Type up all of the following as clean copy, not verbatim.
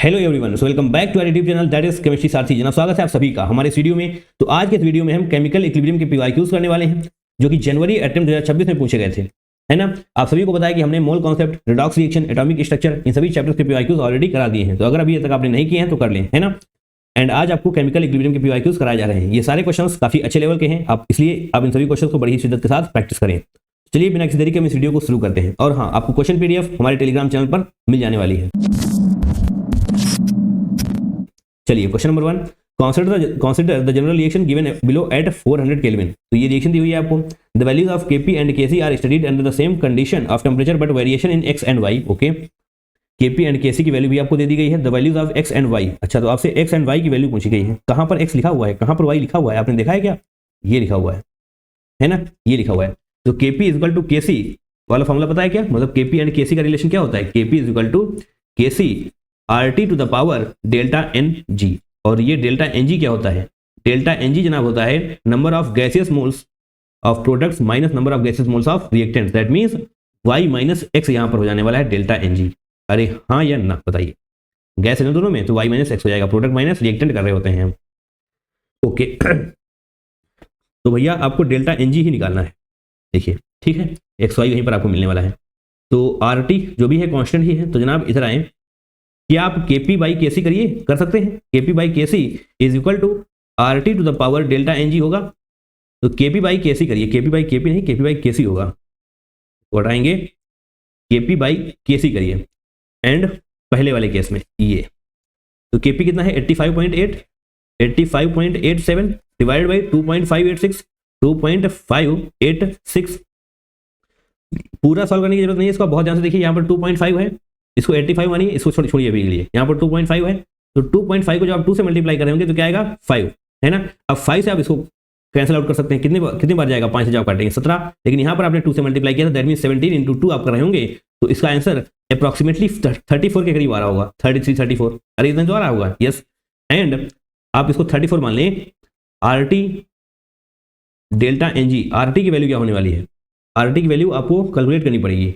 Hello everyone, so welcome back to our YouTube channel that is chemistry Sarathi. जनाब स्वागत है आप सभी का हमारे इस वीडियो में। तो आज के इस वीडियो में हम केमिकल इक्विलिब्रियम के पीवाईक्यूज करने वाले हैं जो कि जनवरी अटेम्प्ट 2026 में पूछे गए थे, है ना। आप सभी को बताया कि हमने mole concept, redox reaction, atomic structure, इन सभी चैप्टर्स के पीवाईक्यूज ऑलरेडी करा दिए हैं। तो अगर अभी तक आपने नहीं किए हैं तो कर लें, है ना। एंड आज आपको केमिकल इक्विलिब्रियम के पीवाईक्यूज कराए जा रहे हैं। ये सारे क्वेश्चंस काफी अच्छे लेवल के हैं, आप इसलिए आप इन सभी क्वेश्चन को बड़ी ही शिद्दत के साथ प्रैक्टिस करें। चलिए बिना किसी देरी के हम इस वीडियो को शुरू करते हैं। और हाँ, आपको क्वेश्चन पीडीएफ हमारे टेलीग्राम चैनल पर मिल जाने वाली है। चलिए question number 1, consider the general reaction given below at 400 Kelvin। तो ये रिएक्शन दी हुई है आपको। The values of Kp and Kc are studied under the same condition of temperature but variation in x and y। Okay, Kp and Kc की value भी आपको दे दी गई है। The values of x and y। अच्छा, तो आपसे x and y की value पूछी गई है। कहां पर x लिखा हुआ है, कहां पर y लिखा हुआ है, आपने देखा है क्या? ये लिखा हुआ है ना, ये लिखा हुआ है। तो Kp is equal to Kc वाला फॉर्मूला पता है क्या? मतलब Kp एंड Kc का रिलेशन क्या होता है? Kp is equal to Kc RT to the power delta Ng। और ये डेल्टा Ng क्या होता है? डेल्टा Ng जनाब होता है number of gaseous moles of products minus number of gaseous moles of reactants. That means y minus x यहां पर हो जाने वाला है डेल्टा Ng। अरे हाँ या ना बताइए। गैस है ना दोनों में, तो y माइनस x हो जाएगा। प्रोडक्ट माइनस रिएक्टेंट कर रहे होते हैं हम। ओके तो भैया आपको डेल्टा Ng ही निकालना है। देखिए ठीक है, एक्स वाई यहीं पर आपको मिलने वाला है। तो RT जो भी है कांस्टेंट ही है। तो जनाब इधर आए कि आप Kp बाई Kc करिए, कर सकते हैं। Kp by Kc is equal to RT to the power delta Ng होगा। तो Kp बाई Kc करिए, Kp बाई Kp नहीं, Kp बाई Kc होगा। तो हटाएंगे Kp बाई Kc करिए। एंड पहले वाले केस में ये तो Kp कितना है? 85.8, 85.87 डिवाइड बाई 2.586, 2.586। पूरा सॉल्व करने की जरूरत नहीं है, इसको बहुत ध्यान से देखिए। यहाँ पर 2.5 है, इसको 85 मानिए, इसको छोड़िए अभी के लिए। यहाँ पर 2.5 है, तो 2.5 को जब आप 2 से मल्टीप्लाई कर रहे होंगे तो क्या आएगा? 5, है ना। अब 5 से आप इसको कैंसिल आउट कर सकते हैं। कितनी बार जाएगा? 5 से जब काटेंगे 17, लेकिन यहाँ पर आपने 2 से मल्टीप्लाई किया था, दैट मीन 17 इंटू 2 आप कर रहे होंगे। तो इसका आंसर अप्रॉक्सीमेटली 34 के करीब आ रहा होगा, 33, 34। अरे इतना तो आ रहा होगा, यस। एंड आप इसको 34 मान लें। RT डेल्टा Ng, RT की वैल्यू क्या होने वाली है? RT की वैल्यू आपको कैलकुलेट करनी पड़ेगी,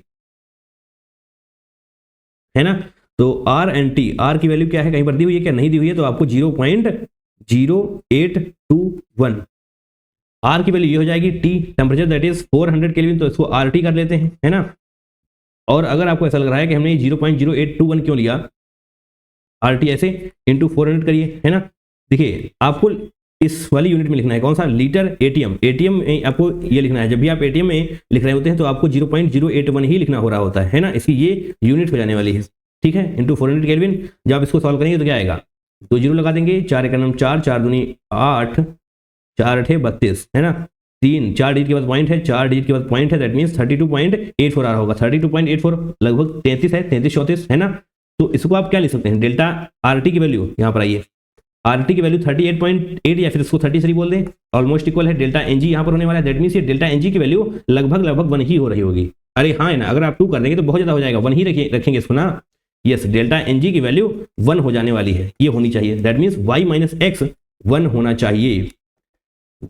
है ना। तो R एंड T, R की वैल्यू क्या है? कहीं पर दी हुई है क्या? नहीं दी हुई है, तो आपको 0.0821। R की वैल्यू ये हो जाएगी। T temperature that is 400 kelvin, तो इसको RT कर लेते हैं, है ना। और अगर आपको ऐसा लग रहा है कि हमने 0.0821 क्यों लिया, RT ऐसे इंटू 400 करिए, है ना। देखिए आपको इस वाली यूनिट में लिखना है, कौन सा? Litre ATM। ATM में आपको ये लिखना है। जब भी आप ATM में लिख रहे होते हैं तो आपको 0.081 ही लिखना हो रहा होता है ना। इसकी ये यूनिट हो जाने वाली है, ठीक है। Into 400 kelvin. जब आप इसको सॉल्व करेंगे तो क्या आएगा? 2 जीरो लगा देंगे, 4 का नाम 4, 4 दूनी 8, 4 8 32, है ना। 3 4 डिजिट के बाद पॉइंट है, 4 डिजिट के बाद पॉइंट है, दैट मीन्स 32.84 आ रहा होगा। 32.84 लगभग 33 है, 33 34, है ना। तो इसको आप क्या लिख सकते हैं? डेल्टा RT की वैल्यू यहाँ पर आइए, RT की वैल्यू 38.8 या फिर इसको 33 बोल दें, ऑलमोस्ट इक्वल है। डेल्टा Ng यहाँ पर होने वाला है, दैट मीन्स ये डेल्टा Ng की वैल्यू लगभग 1 ही हो रही होगी। अरे हाँ है ना, अगर आप 2 कर देंगे तो बहुत ज्यादा हो जाएगा, 1 ही रखेंगे इसको ना। यस, डेल्टा Ng की वैल्यू 1 हो जाने वाली है, ये होनी चाहिए। That means y minus x 1 होना चाहिए।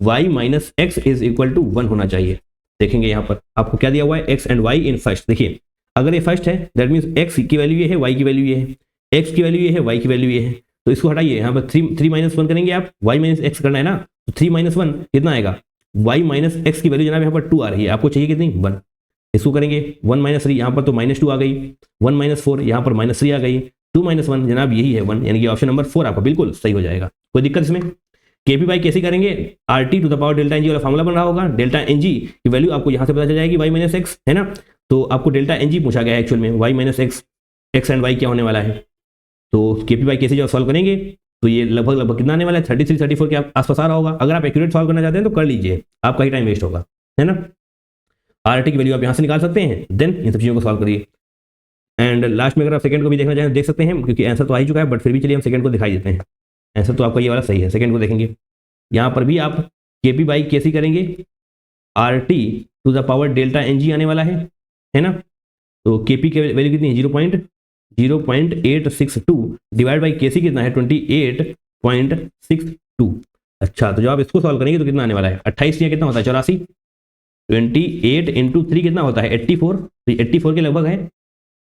y minus x is equal to 1 होना चाहिए। देखेंगे यहाँ पर आपको क्या दिया हुआ है? x and y in first. देखिए अगर ये फर्स्ट है दैट मीन्स x की वैल्यू ये है, y की वैल्यू ये है, x की वैल्यू ये है, y की वैल्यू ये है। तो इसको हटाइए, यहाँ पर 3 माइनस 1 करेंगे आप, y माइनस एक्स करना है ना। तो 3 माइनस 1 कितना आएगा? y माइनस एक्स की वैल्यू जनाब यहाँ पर 2 आ रही है, आपको चाहिए कितनी? 1। इसको करेंगे 1 माइनस 3, यहाँ पर तो -2 आ गई। 1 माइनस 4, यहाँ पर -3 आ गई। 2 माइनस 1 जनाब यही है 1, यानी कि ऑप्शन नंबर 4 आपका बिल्कुल सही हो जाएगा। कोई दिक्कत इसमें? Kp बाई Kc करेंगे, RT to the power delta Ng वाला फॉर्मूला बन रहा होगा। डेल्टा Ng की वैल्यू आपको यहाँ से पता चल जाएगी, y माइनस एक्स, है ना। तो आपको डेल्टा Ng पूछा गया है एक्चुअल में, y minus x, x and y क्या होने वाला है। तो Kp बाई Kc जब सॉल्व करेंगे तो ये लगभग कितना आने वाला है? 33 34 के आसपास आ रहा होगा। अगर आप एक्यूरेट सॉल्व करना चाहते हैं तो कर लीजिए, आपका ही टाइम वेस्ट होगा, है ना। RT की वैल्यू आप यहाँ से निकाल सकते हैं, देन इन सब चीज़ों को सॉल्व करिए। एंड लास्ट में अगर आप सेकंड को भी देखना चाहें देख सकते हैं, क्योंकि आंसर तो आ ही चुका है, बट फिर भी चलिए हम सेकंड को दिखाई देते हैं। आंसर तो आपका ये वाला सही है, सेकंड को देखेंगे। यहाँ पर भी आप Kp बाई Kc करेंगे, RT to the power delta Ng आने वाला है ना। तो Kp की वैल्यू कितनी है? 0.0862 डिवाइड बाई Kc कितना है? 28.62। अच्छा, तो जब आप इसको सॉल्व करेंगे तो कितना आने वाला है? 28 या कितना होता है? 84। 28 इंटू 3 कितना होता है? 84। तो 84 के लगभग है।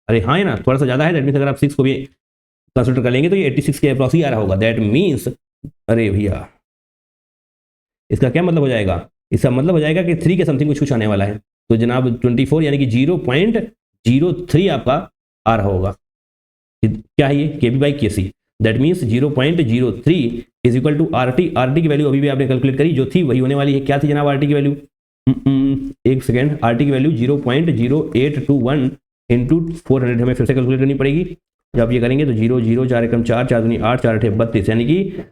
अरे हाँ है ना, थोड़ा सा ज़्यादा है। दैट मीन्स अगर आप 6 को भी कंसिडर कर लेंगे तो ये 86 के अप्रॉक्स ही आ रहा होगा। दैट मीन्स, अरे भैया इसका क्या मतलब हो जाएगा, इसका मतलब हो जाएगा कि 3 के समथिंग कुछ आने वाला है। तो जनाब 24 यानी कि 0.03 आपका आ रहा होगा। क्या है ये, KB/KC। That means 0.03 is equal to RT। RT की वैल्यू अभी भी आपने कैलकुलेट करी जो थी वही होने वाली है। क्या थी जनाब RT की वैल्यू, एक सेकेंड, RT की वैल्यू 0.0821 इंटू 400 हमें फिर से कैलकुलेट करनी पड़ेगी। जब आप ये करेंगे तो 0 0 4 एकम 4 4 दूनी 8 4 8 32 यानी कि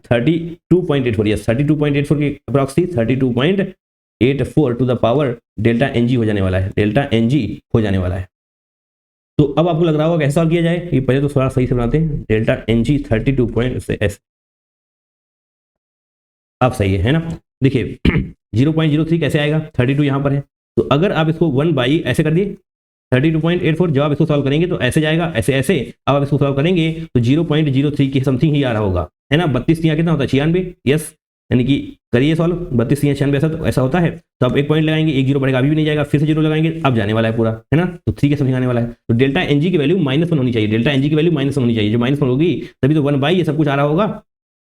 32.84, यस 32.84 की अप्रॉक्स थी। 32.84 to the power delta NG हो जाने वाला है, डेल्टा NG हो जाने वाला है। तो अब आपको लग रहा होगा कैसे सॉल्व किया जाए, ये पहले तो थोड़ा सही से बनाते हैं। डेल्टा NG 32.S अब सही है ना। देखिए 0.03 कैसे आएगा, 32 यहाँ पर है, तो अगर आप इसको 1 बाई ऐसे कर दिए 32.84, जब आप इसको सॉल्व करेंगे तो ऐसे जाएगा, ऐसे ऐसे। अब आप इसको सॉल्व करेंगे तो 0.03 की समथिंग ही आ रहा होगा, है ना। 32 कितना होता है, 96, यस, यानी कि करिए सॉल्व, 32 96 ऐसा होता है। तो आप एक पॉइंट लगाएंगे, एक जीरो बढ़ेगा, अभी भी नहीं जाएगा, फिर से जीरो लगाएंगे, अब जाने वाला है पूरा, है ना। तो 3 के समथिंग आने वाला है। तो डेल्टा NG की वैल्यू -1 होनी चाहिए, डेल्टा NG की वैल्यू -1 होनी चाहिए। जो -1 होगी तभी तो 1 बाई ये सब कुछ आ रहा होगा।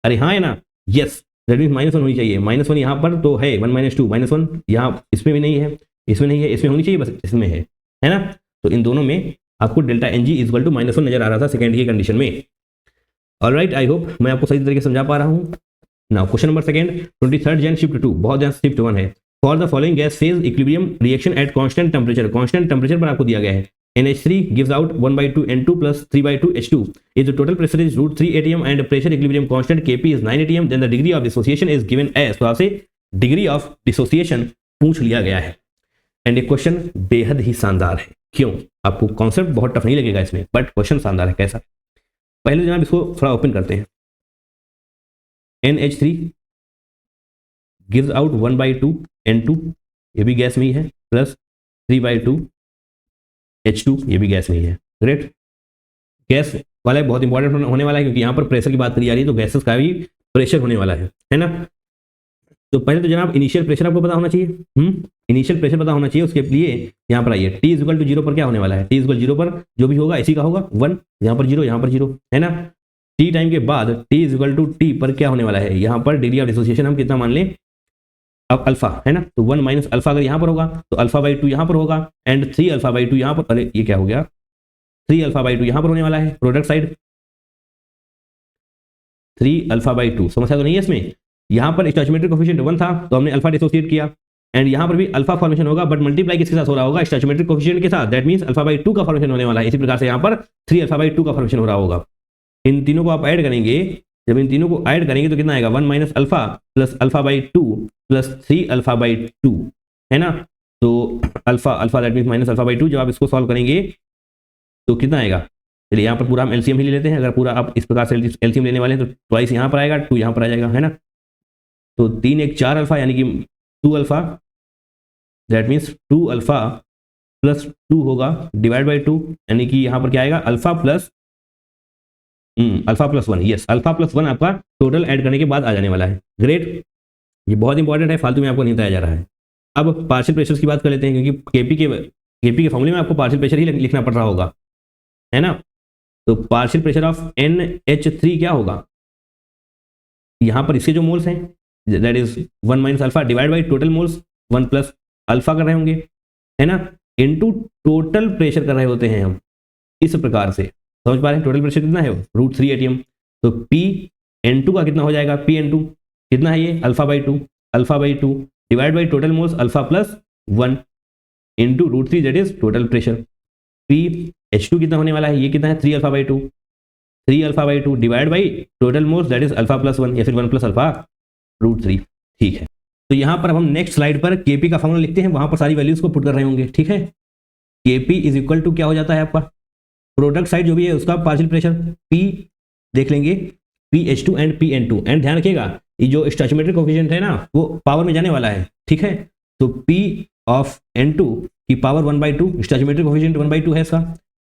अरे हाँ है ना, यस, दैट मीन्स -1 होनी चाहिए। -1 यहाँ पर तो है, 1 - 2 -1 यहाँ इसमें भी नहीं है, इसमें नहीं है, इसमें होनी चाहिए, बस इसमें है ना। तो इन दोनों में आपको डेल्टा NG इक्वल टू -1 नजर आ रहा था सेकेंड की कंडीशन में। ऑलराइट, आई होप मैं आपको सही तरीके से समझा पा रहा हूँ। Now question number second, 23rd Gen shift 2, बहुत ध्यान शिफ्ट 1 है। For the following gas phase equilibrium reaction at constant temperature, constant temperature पर आपको दिया गया है। NH3 gives out 1/2 N2 plus 3/2 H2. If the total pressure is √3 atm and pressure equilibrium constant Kp is 9 atm, then the degree of dissociation is given as। तो आपसे degree of dissociation पूछ लिया गया है। एंड ये question बेहद ही शानदार है। क्यों, आपको कॉन्सेप्ट बहुत टफ नहीं लगेगा इसमें, बट क्वेश्चन शानदार है। कैसा, पहले जनाब इसको थोड़ा ओपन करते हैं। NH3 gives out 1/2 N2, ये भी गैस में ही है, प्लस 3/2 H2, ये भी गैस में ही है। ग्रेट, गैस वाला बहुत इंपॉर्टेंट होने वाला है क्योंकि यहाँ पर प्रेशर की बात करी जा रही है, तो गैसेस का भी प्रेशर होने वाला है ना। तो पहले तो जनाब इनिशियल प्रेशर आपको पता होना चाहिए। इनिशियल प्रेशर पता होना चाहिए, उसके लिए यहाँ पर आइए। T = 0 पर क्या होने वाला है, T = 0 पर जो भी होगा इसी का होगा 1, यहाँ पर 0, यहाँ पर 0, है ना। T टाइम के बाद T = T पर क्या होने वाला है, यहाँ पर डिग्री ऑफ डिसोसिएशन हम कितना मान लें, अब अल्फा, है ना। तो 1 - अल्फा अगर यहाँ पर होगा तो अल्फा/2 यहाँ पर होगा, एंड 3 अल्फा/2 यहाँ पर, अरे ये क्या हो गया, 3 अल्फा/2 यहाँ पर होने वाला है। प्रोडक्ट साइड 3 अल्फा/2, समस्या तो नहीं है इसमें। यहाँ पर स्टोइचियोमेट्रिक कोफिशिएंट 1 था तो हमने अल्फा डिसोसिएट किया, एंड यहाँ पर भी अल्फा फॉर्मेशन होगा, बट मल्टीप्लाई किसके साथ हो रहा होगा, स्टोइचियोमेट्रिक कोफिशिएंट के साथ। दैट मींस अल्फा/2 का फॉर्मेशन होने वाला है। इसी प्रकार से यहाँ पर 3 अल्फा/2 का फॉर्मेशन हो रहा होगा। इन तीनों को आप ऐड करेंगे, जब इन तीनों को ऐड करेंगे तो कितना आएगा, 1 - अल्फा प्लस अल्फा/2 प्लस 3 अल्फा/2, है ना। तो अल्फा दैट मींस -अल्फा/2। जब आप इसको सॉल्व करेंगे तो कितना आएगा, चलिए यहाँ पर पूरा हम एलसीएम ही ले लेते हैं। अगर पूरा आप इस प्रकार से एलसीएम लेने वाले हैं तो ट्वाइस यहाँ पर आएगा, 2 यहाँ पर आ जाएगा, है ना। तो 3 1 4 अल्फा यानी कि 2 alpha, that means 2 alpha plus 2 होगा डिवाइड बाई 2, यानी कि यहाँ पर क्या आएगा, alpha plus 1, yes, alpha plus 1 आपका टोटल ऐड करने के बाद आ जाने वाला है। ग्रेट, ये बहुत इंपॉर्टेंट है, फालतू में आपको नहीं बताया जा रहा है। अब पार्शियल प्रेशर की बात कर लेते हैं, क्योंकि केपी के फॉर्मूले में आपको पार्शियल प्रेशर ही लिखना पड़ रहा होगा, है ना। तो पार्शियल प्रेशर ऑफ NH3 क्या होगा, यहाँ पर इसके जो मोल्स हैं that is 1 - alpha divide by total moles 1 plus alpha कर रहे होंगे, है ना, इनटू टोटल प्रेशर कर रहे होते हैं हम। इस प्रकार से समझ पा रहे हैं, टोटल प्रेशर कितना है, √3 atm। तो P/N2 का कितना हो जाएगा, P/N2 कितना है ये, अल्फा/2 divide by total moles alpha plus 1 into √3 that is total pressure. P/H2 कितना होने वाला है, ये कितना है, 3 अल्फा/2 divide by total moles that is alpha plus 1 या फिर 1 प्लस अल्फा √3। ठीक है, तो यहाँ पर हम नेक्स्ट स्लाइड पर Kp का फॉर्मूला लिखते हैं, वहां पर सारी वैल्यूज को पुट कर रहे होंगे। ठीक है, Kp इज इक्वल टू क्या हो जाता है आपका, प्रोडक्ट साइड जो भी है उसका पार्शियल प्रेशर P देख लेंगे, PH2 एंड PN2, एंड ध्यान रखिएगा ये जो स्टोइचियोमेट्रिक कोफिशिएंट है ना वो पावर में जाने वाला है। ठीक है, तो P ऑफ N2 की पावर 1/2, स्टोइचियोमेट्रिक कोफिशिएंट 1/2 है इसका।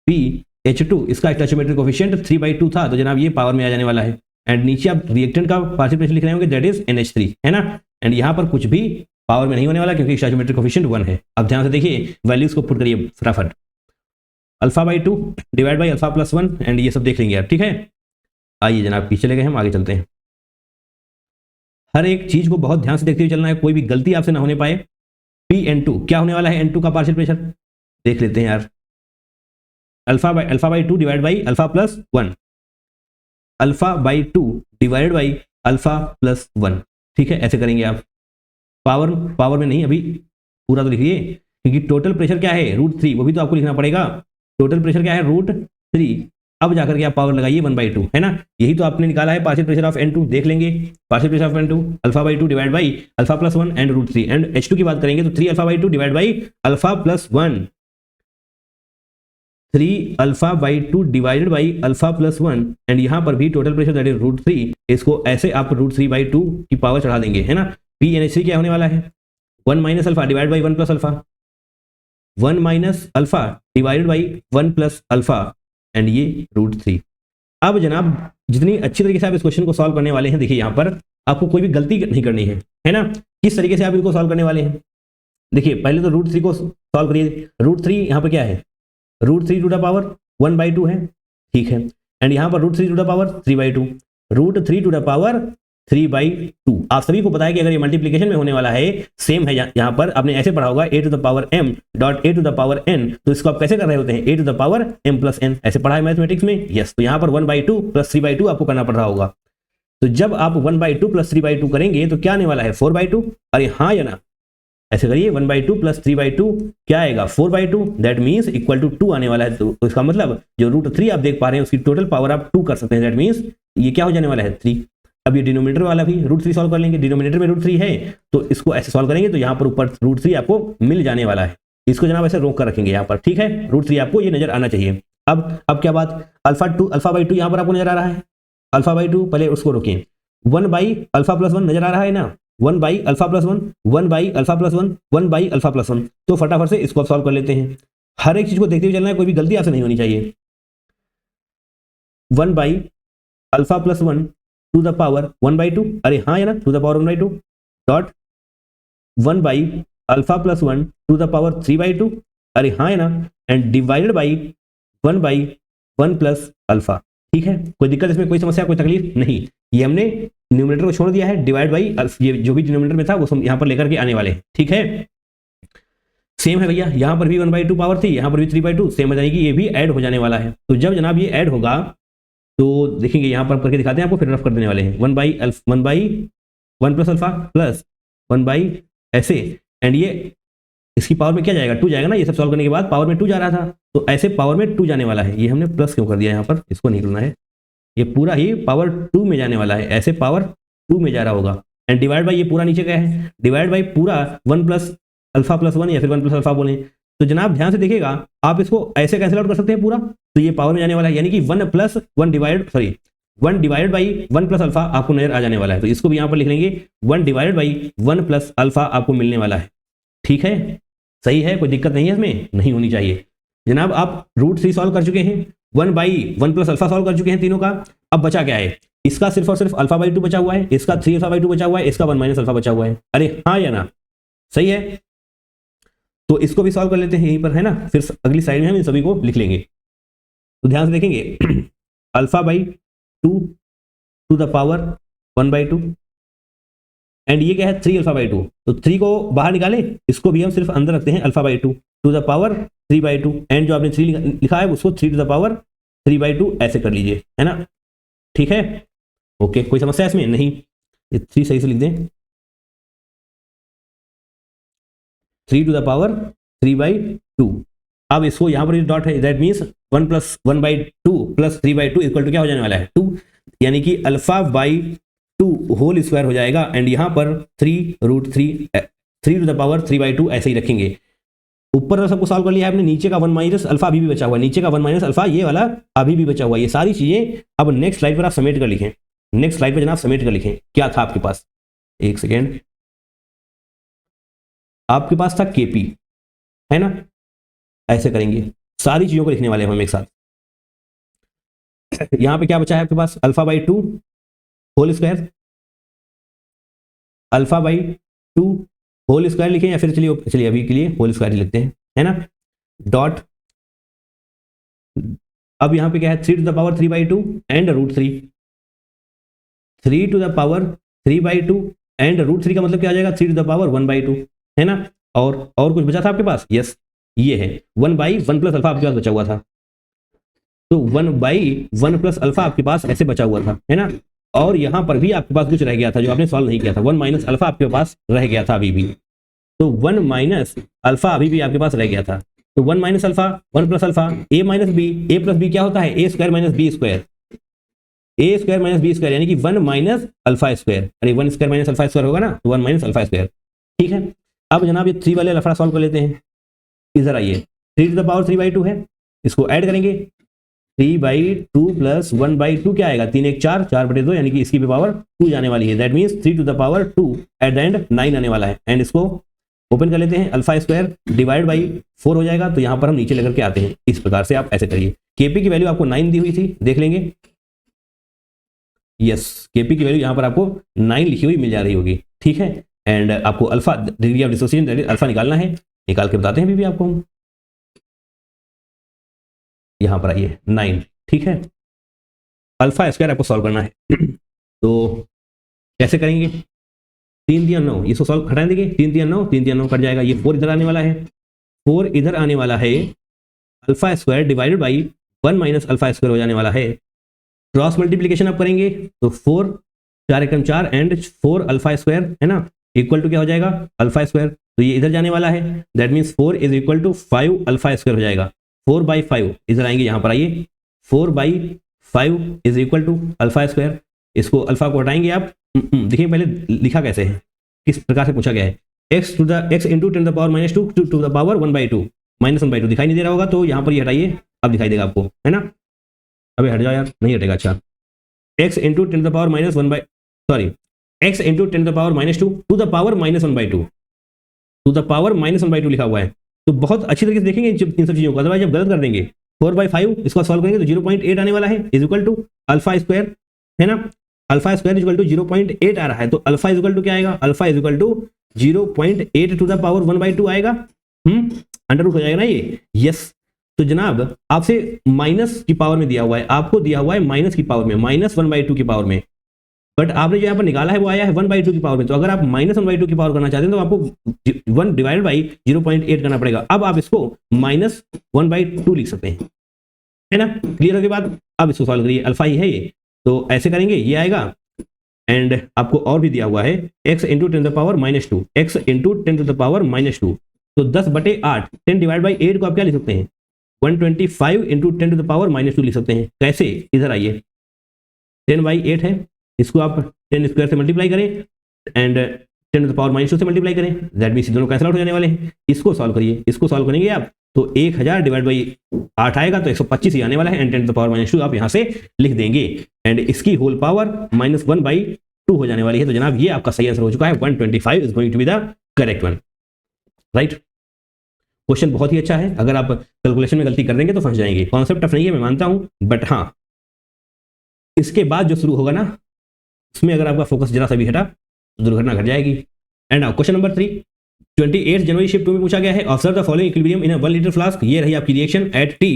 PH2 इसका स्टोइचियोमेट्रिक कोफिशिएंट 3/2 था, तो जनाब ये पावर में आ जाने वाला है। एंड नीचे आप रिएक्टेंट का पार्शियल प्रेशर लिख रहे होंगे दैट इज NH3, है ना। एंड यहाँ पर कुछ भी पावर में नहीं होने वाला क्योंकि स्टोइचियोमेट्रिक कोफिशिएंट 1 है। अब ध्यान से देखिए, वैल्यूज को पुट करिए फटाफट। Alpha by 2 divide by alpha plus 1 and ये सब देख लेंगे आप, ठीक है। आइए जनाब पीछे चले गए, हम आगे चलते हैं। हर एक चीज को बहुत ध्यान से देखते हुए चलना है, कोई भी गलती आपसे ना होने पाए। पी एन टू क्या होने वाला है, एन टू का पार्शियल प्रेशर देख लेते हैं यार। Alpha by 2 divide by alpha plus 1, alpha by 2 divide by alpha plus 1, ठीक है। ऐसे करेंगे आप, पावर में नहीं, अभी पूरा तो लिखिए, क्योंकि टोटल प्रेशर क्या है √3, वो भी तो आपको लिखना पड़ेगा। टोटल प्रेशर क्या है √3, अब जाकर के आप पावर लगाइए 1/2, है ना। यही तो आपने निकाला है पार्शियल प्रेशर ऑफ N2, देख लेंगे। Partial pressure of N2 alpha by 2 divide by alpha plus 1 and √3, and H2 की बात करेंगे तो 3 alpha by 2 divide by alpha plus 1, 3 alpha by 2 divided by alpha plus 1, and यहाँ पर भी टोटल प्रेशर दैट इज √3, इसको ऐसे आप √3/2 की पावर चढ़ा देंगे, है ना। पी एन एच थ्री क्या होने वाला है, 1 minus alpha divide by 1 plus alpha, 1 minus alpha divided by 1 plus alpha, and ये √3। अब जनाब जितनी अच्छी तरीके से आप इस क्वेश्चन को सॉल्व करने वाले हैं, देखिए यहाँ पर आपको कोई भी गलती नहीं करनी है ना। किस तरीके से आप इनको सॉल्व करने वाले हैं, देखिए पहले तो √3 को सॉल्व करिए। √3 यहाँ पर क्या है, √3 टू द पावर 1/2 है, ठीक है। एंड यहाँ पर √3 to the power 3/2, √3 to the power 3/2। आप सभी को पता है कि अगर ये मल्टीप्लीकेशन में होने वाला है, सेम है, यहाँ पर आपने ऐसे पढ़ा होगा a to the power m dot a to the power n, तो इसको आप कैसे कर रहे होते हैं, a to the power m plus n, ऐसे पढ़ा है मैथमेटिक्स में, यस। तो यहाँ पर 1/2 प्लस 3/2 आपको करना पड़ रहा होगा। तो जब आप 1/2 प्लस 3/2 करेंगे तो क्या आने वाला है 4/2, अरे हाँ या ना, ऐसे करिए 1/2 प्लस 3/2 क्या आएगा 4/2, दैट मीन्स इक्वल टू 2 आने वाला है। तो इसका मतलब जो √3 आप देख पा रहे हैं उसकी टोटल पावर आप 2 कर सकते हैं, दैट मीन्स ये क्या हो जाने वाला है 3। अब ये डिनोमिनेटर वाला भी √3 सॉल्व कर लेंगे, डिनोमिनेटर में √3 है तो इसको ऐसे सॉल्व करेंगे तो यहाँ पर ऊपर √3 आपको मिल जाने वाला है। इसको जनाब ऐसे रोक कर रखेंगे यहाँ पर, ठीक है। √3 आपको ये नजर आना चाहिए। अब क्या बात, अल्फा बाई 2 यहाँ पर आपको नजर आ रहा है, अल्फा बाई 2, पहले उसको रोकिए। 1 बाई अल्फा प्लस 1 नजर आ रहा है ना, 1 by alpha plus 1, 1 by alpha plus 1, 1 by alpha plus 1। तो फटाफट से इसको सॉल्व कर लेते हैं। हर एक चीज को देखते हुए चलना है, कोई भी गलती आपसे नहीं होनी चाहिए। 1 by alpha plus 1 to the power 1/2, अरे हाँ या ना, to the power 1/2 dot 1 by alpha plus 1 to the power 3/2, अरे हाँ या ना, and divided by 1 by 1 plus alpha, ठीक है। कोई दिक्कत इसमें, कोई समस्या, कोई तकलीफ नहीं। ये हमने न्यूमरेटर को छोड़ दिया है, डिवाइड बाई ये जो भी डिनोमिनेटर में था वो हम यहाँ पर लेकर के आने वाले हैं, ठीक है। सेम है भैया, यहाँ पर भी 1/2 पावर थी, यहाँ पर भी 3/2 सेम हो जाएगी, ये भी ऐड हो जाने वाला है। तो जब जनाब ये ऐड होगा तो देखेंगे, यहाँ पर करके दिखाते हैं आपको, फिर रफ कर देने वाले हैं। 1 by 1 plus alpha plus 1 by ऐसे, एंड ये इसकी पावर में क्या जाएगा 2 जाएगा ना, ये सब सॉल्व करने के बाद पावर में 2 जा रहा था, तो ऐसे पावर में 2 जाने वाला है। ये हमने प्लस क्यों कर दिया यहाँ पर, इसको नहीं करना है, ये पूरा ही पावर 2 में जाने वाला है, ऐसे पावर 2 में जा रहा होगा। एंड डिवाइड बाई ये पूरा नीचे क्या है, डिवाइड बाई पूरा 1 प्लस अल्फा प्लस 1 या फिर 1 प्लस अल्फा बोले। तो जनाब ध्यान से देखिएगा, आप इसको ऐसे कैंसिल आउट कर सकते हैं पूरा, तो ये पावर में जाने वाला है, यानी कि 1 डिवाइडेड बाई 1 प्लस अल्फा आपको नजर आ जाने वाला है। तो इसको भी यहाँ पर लिख लेंगे, 1 डिवाइडेड बाई 1 प्लस अल्फा आपको मिलने वाला है, ठीक है। सही है, कोई दिक्कत नहीं है इसमें, नहीं होनी चाहिए। जनाब आप √3 सॉल्व कर चुके हैं, 1 बाई 1 प्लस अल्फा सॉल्व कर चुके हैं तीनों का। अब बचा क्या है, इसका सिर्फ और सिर्फ अल्फा बाई 2 बचा हुआ है, इसका 3 अल्फा बाई 2 बचा हुआ है, इसका 1 माइनस अल्फा बचा हुआ है, अरे हाँ या ना, सही है। तो इसको भी सॉल्व कर लेते हैं यहीं पर, है ना। फिर अगली साइड में हम इन सभी को लिख लेंगे। तो ध्यान से देखेंगे, alpha by 2 to the power 1/2, and ये क्या है 3 अल्फा बाई 2, तो 3 को बाहर निकालें, इसको भी हम सिर्फ अंदर रखते हैं, alpha by 2 to the power 3/2, and जो आपने 3 लिखा है उसको 3 टू द पावर 3/2 ऐसे कर लीजिए, है ना, ठीक है। ओके, कोई समस्या इसमें नहीं, ये 3 सही से लिख दें, 3 टू द पावर 3/2। अब इसको यहाँ पर डॉट है, that means 1 plus 1/2 plus 3/2 equal to क्या हो जाने वाला है 2, यानी कि अल्फा बाई 2 होल स्क्वायर हो जाएगा। एंड यहाँ पर 3 टू द पावर 3/2 ऐसे ही रखेंगे। ऊपर सबको सॉल्व कर लिया है आपने, नीचे का 1 माइनस अल्फा अभी भी बचा हुआ है, नीचे का 1 माइनस अल्फा ये वाला अभी भी बचा हुआ है। ये सारी चीजें अब नेक्स्ट स्लाइड पर आप समेट कर लिखें, नेक्स्ट स्लाइड पर जनाब समेट कर लिखें। क्या था आपके पास, एक सेकेंड, आपके पास था केपी, है ना, ऐसे करेंगे, सारी चीजों को लिखने वाले हैं हम एक साथ। यहां पे क्या बचा है आपके पास, alpha by 2 whole square, alpha by 2 whole square लिखें, या फिर चलिए अभी के लिए होल स्क्वायर लिखते हैं, है ना, डॉट अब यहाँ पे क्या है 3 to the power 3/2 and √3, 3 to the power 3/2 and √3 का मतलब क्या आ जाएगा 3 टू द पावर 1/2, है ना। और कुछ बचा था आपके पास, यस ये है 1/1 प्लस अल्फा आपके पास बचा हुआ था, तो 1/1 प्लस अल्फा आपके पास ऐसे बचा हुआ था, है ना। और यहां पर भी आपके पास कुछ रह गया था जो आपने सॉल्व नहीं किया था, 1 माइनस अल्फा आपके पास रह गया था अभी भी, तो 1 माइनस अल्फा अभी भी आपके पास रह गया था, तो 1 माइनस अल्फा 1 प्लस अल्फा ए माइनस बी, ए प्लस बी क्या होता है ए स्क्वायर माइनस बी स्क्वायर, ए स्क्वायर माइनस बी स्क्वायर यानी कि 1 माइनस अल्फा स्क्वायर, अरे 1 स्क्वायर माइनस अल्फा स्क्वायर होगा ना, तो 1 माइनस अल्फा स्क्वायर, ठीक है। अब जनाब ये 3 वाले लफड़ा सॉल्व कर लेते हैं, इधर आइए 3 टू द पावर 3/2 है, इसको ऐड करेंगे 3/2 प्लस 1/2 क्या आएगा 3 1 4, 4/2 यानी कि इसकी पावर 2 जाने वाली है, that means 3 to the power 2 at the end 9 आने वाला है, एंड इसको ओपन कर लेते हैं, अल्फा स्क्वायर डिवाइड बाई 4 हो जाएगा, तो यहां पर हम नीचे लेकर के आते हैं, इस प्रकार से आप ऐसे करिए। केपी की वैल्यू आपको 9 दी हुई थी, देख लेंगे, यस केपी की वैल्यू यहां पर आपको 9 लिखी हुई मिल जा रही होगी, ठीक है। एंड आपको alpha degree of dissociation that is alpha निकालना है, निकाल के बताते हैं भी आपको हम, यहां पर आइए 9, ठीक है। अल्फा स्क्वायर आपको सॉल्व करना है तो कैसे करेंगे, 3 3 9, इसको सॉल्व हटा देंगे, 3 3 9, 3 3 9 कट जाएगा, ये 4 इधर आने वाला है, 4 इधर आने वाला है, alpha square divided by 1 minus alpha square हो जाने वाला है, क्रॉस मल्टीप्लीकेशन आप करेंगे तो 4 4 एकम 4 एंड 4 अल्फा स्क्वायर, है ना, इक्वल टू क्या हो जाएगा अल्फा स्क्वायर, तो ये इधर जाने वाला है, that means 4 is equal to 5 alpha square हो जाएगा, 4/5 इधर आएंगे, यहां पर आइए 4/5 is equal to alpha square, इसको अल्फा को हटाएंगे आप, देखिए पहले लिखा कैसे है, किस प्रकार से पूछा गया है, x into 10 the power -2 to the power 1/2 -1/2 दिखाई नहीं दे रहा होगा, तो यहां पर ये हटाइए, अब दिखाई देगा आपको, है ना, अबे हट जाओ यार, नहीं हटेगा, अच्छा x into 10 the power x into 10 the power -2 to the power -1/2, to the power -1/2 लिखा हुआ है, तो बहुत अच्छी तरीके से देखेंगे इन सब चीजों को, अदरवाइज जब गलत कर देंगे, 4/5 इसको सॉल्व करेंगे तो 0.8 आने वाला है, is equal to alpha square, है ना, alpha square is equal to 0.8 आ रहा है, तो अल्फा इज इक्वल टू क्या आएगा, alpha is equal to 0.8 to the power 1/2 आएगा, अंडर रूट हो जाएगा ना ये, यस। तो जनाब आपसे माइनस की पावर में दिया हुआ है, आपको दिया हुआ है माइनस की पावर में, -1/2 की पावर में, बट आपने जो यहाँ पर निकाला है वो आया है 1/2 की पावर में, तो अगर आप -1/2 की पावर करना चाहते हैं तो आपको 1 डिवाइड बाई 0.8 करना पड़ेगा, अब आप इसको -1/2 लिख सकते हैं, है ना, क्लियर होगी बात। अब इसको सॉल्व करिए, अल्फा ही है ये, तो ऐसे करेंगे ये आएगा, एंड आपको और भी दिया हुआ है x into 10 to the power -2, x into 10 to the power -2, तो 10/8, 10 डिवाइड बाई 8 को आप क्या लिख सकते हैं 125 इंटू 10 टू द पावर -2 लिख सकते हैं, कैसे, इधर आइए 10/8 है, इसको आप 10 स्क्वायर से मल्टीप्लाई करें एंड 10 टू द पावर -2 से मल्टीप्लाई करें, दैट मीन्स दोनों कैंसिल आउट हो जाने वाले हैं, इसको सॉल्व करिए, इसको सॉल्व करेंगे आप तो 1000 डिवाइड बाई 8 आएगा, तो 125 ही आने वाला है, एंड 10 टू द पावर -2 आप यहां से लिख देंगे, एंड इसकी होल पावर -1/2 हो जाने वाली है, तो जनाब ये आपका सही आंसर हो चुका है, 125 is going to be the correct one, right. Question बहुत ही अच्छा है, अगर आप कैलकुलेशन में गलती कर देंगे तो फंस जाएंगे, कॉन्सेप्ट टफ नहीं है मैं मानता हूं, बट हाँ इसके बाद जो शुरू होगा ना उसमें अगर आपका फोकस जरा सा भी हटा तो दुर्घटना घट जाएगी। एंड नाउ क्वेश्चन नंबर 3, 28 जनवरी शिफ्ट 2 में पूछा गया है, observe the following equilibrium in a 1 litre flask, ये रही आपकी reaction at T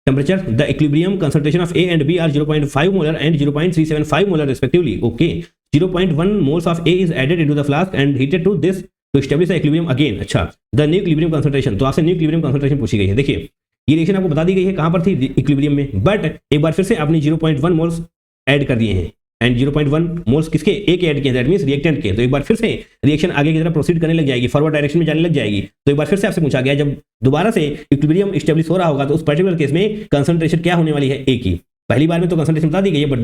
temperature, the equilibrium concentration of A and B are 0.5 molar and 0.375 molar respectively, okay, 0.1 moles of A is added into the flask and heated to this to establish the equilibrium again, अच्छा the new equilibrium concentration, तो आपसे new equilibrium concentration पूछी गई है, देखिए ये reaction आपको बता दी गई है कहां पर थी इक्विलिब्रियम में, बट एक बार फिर से आपने 0.1 मोल्स ऐड कर दिए हैं, एंड 0.1 मोल्स किसके ए के ऐड किए, दैट मींस रिएक्टेंट के, तो एक बार फिर से रिएक्शन आगे की तरफ प्रोसीड करने लग जाएगी, फॉरवर्ड डायरेक्शन में जाने लग जाएगी, तो एक बार फिर से आपसे पूछा गया जब दोबारा से इक्विलिब्रियम एस्टैब्लिश हो रहा होगा तो उस पर्टिकुलर केस में कंसंट्रेशन क्या होने वाली है ए की, पहली बार में तो कंसंट्रेशन बता दी गई है, बट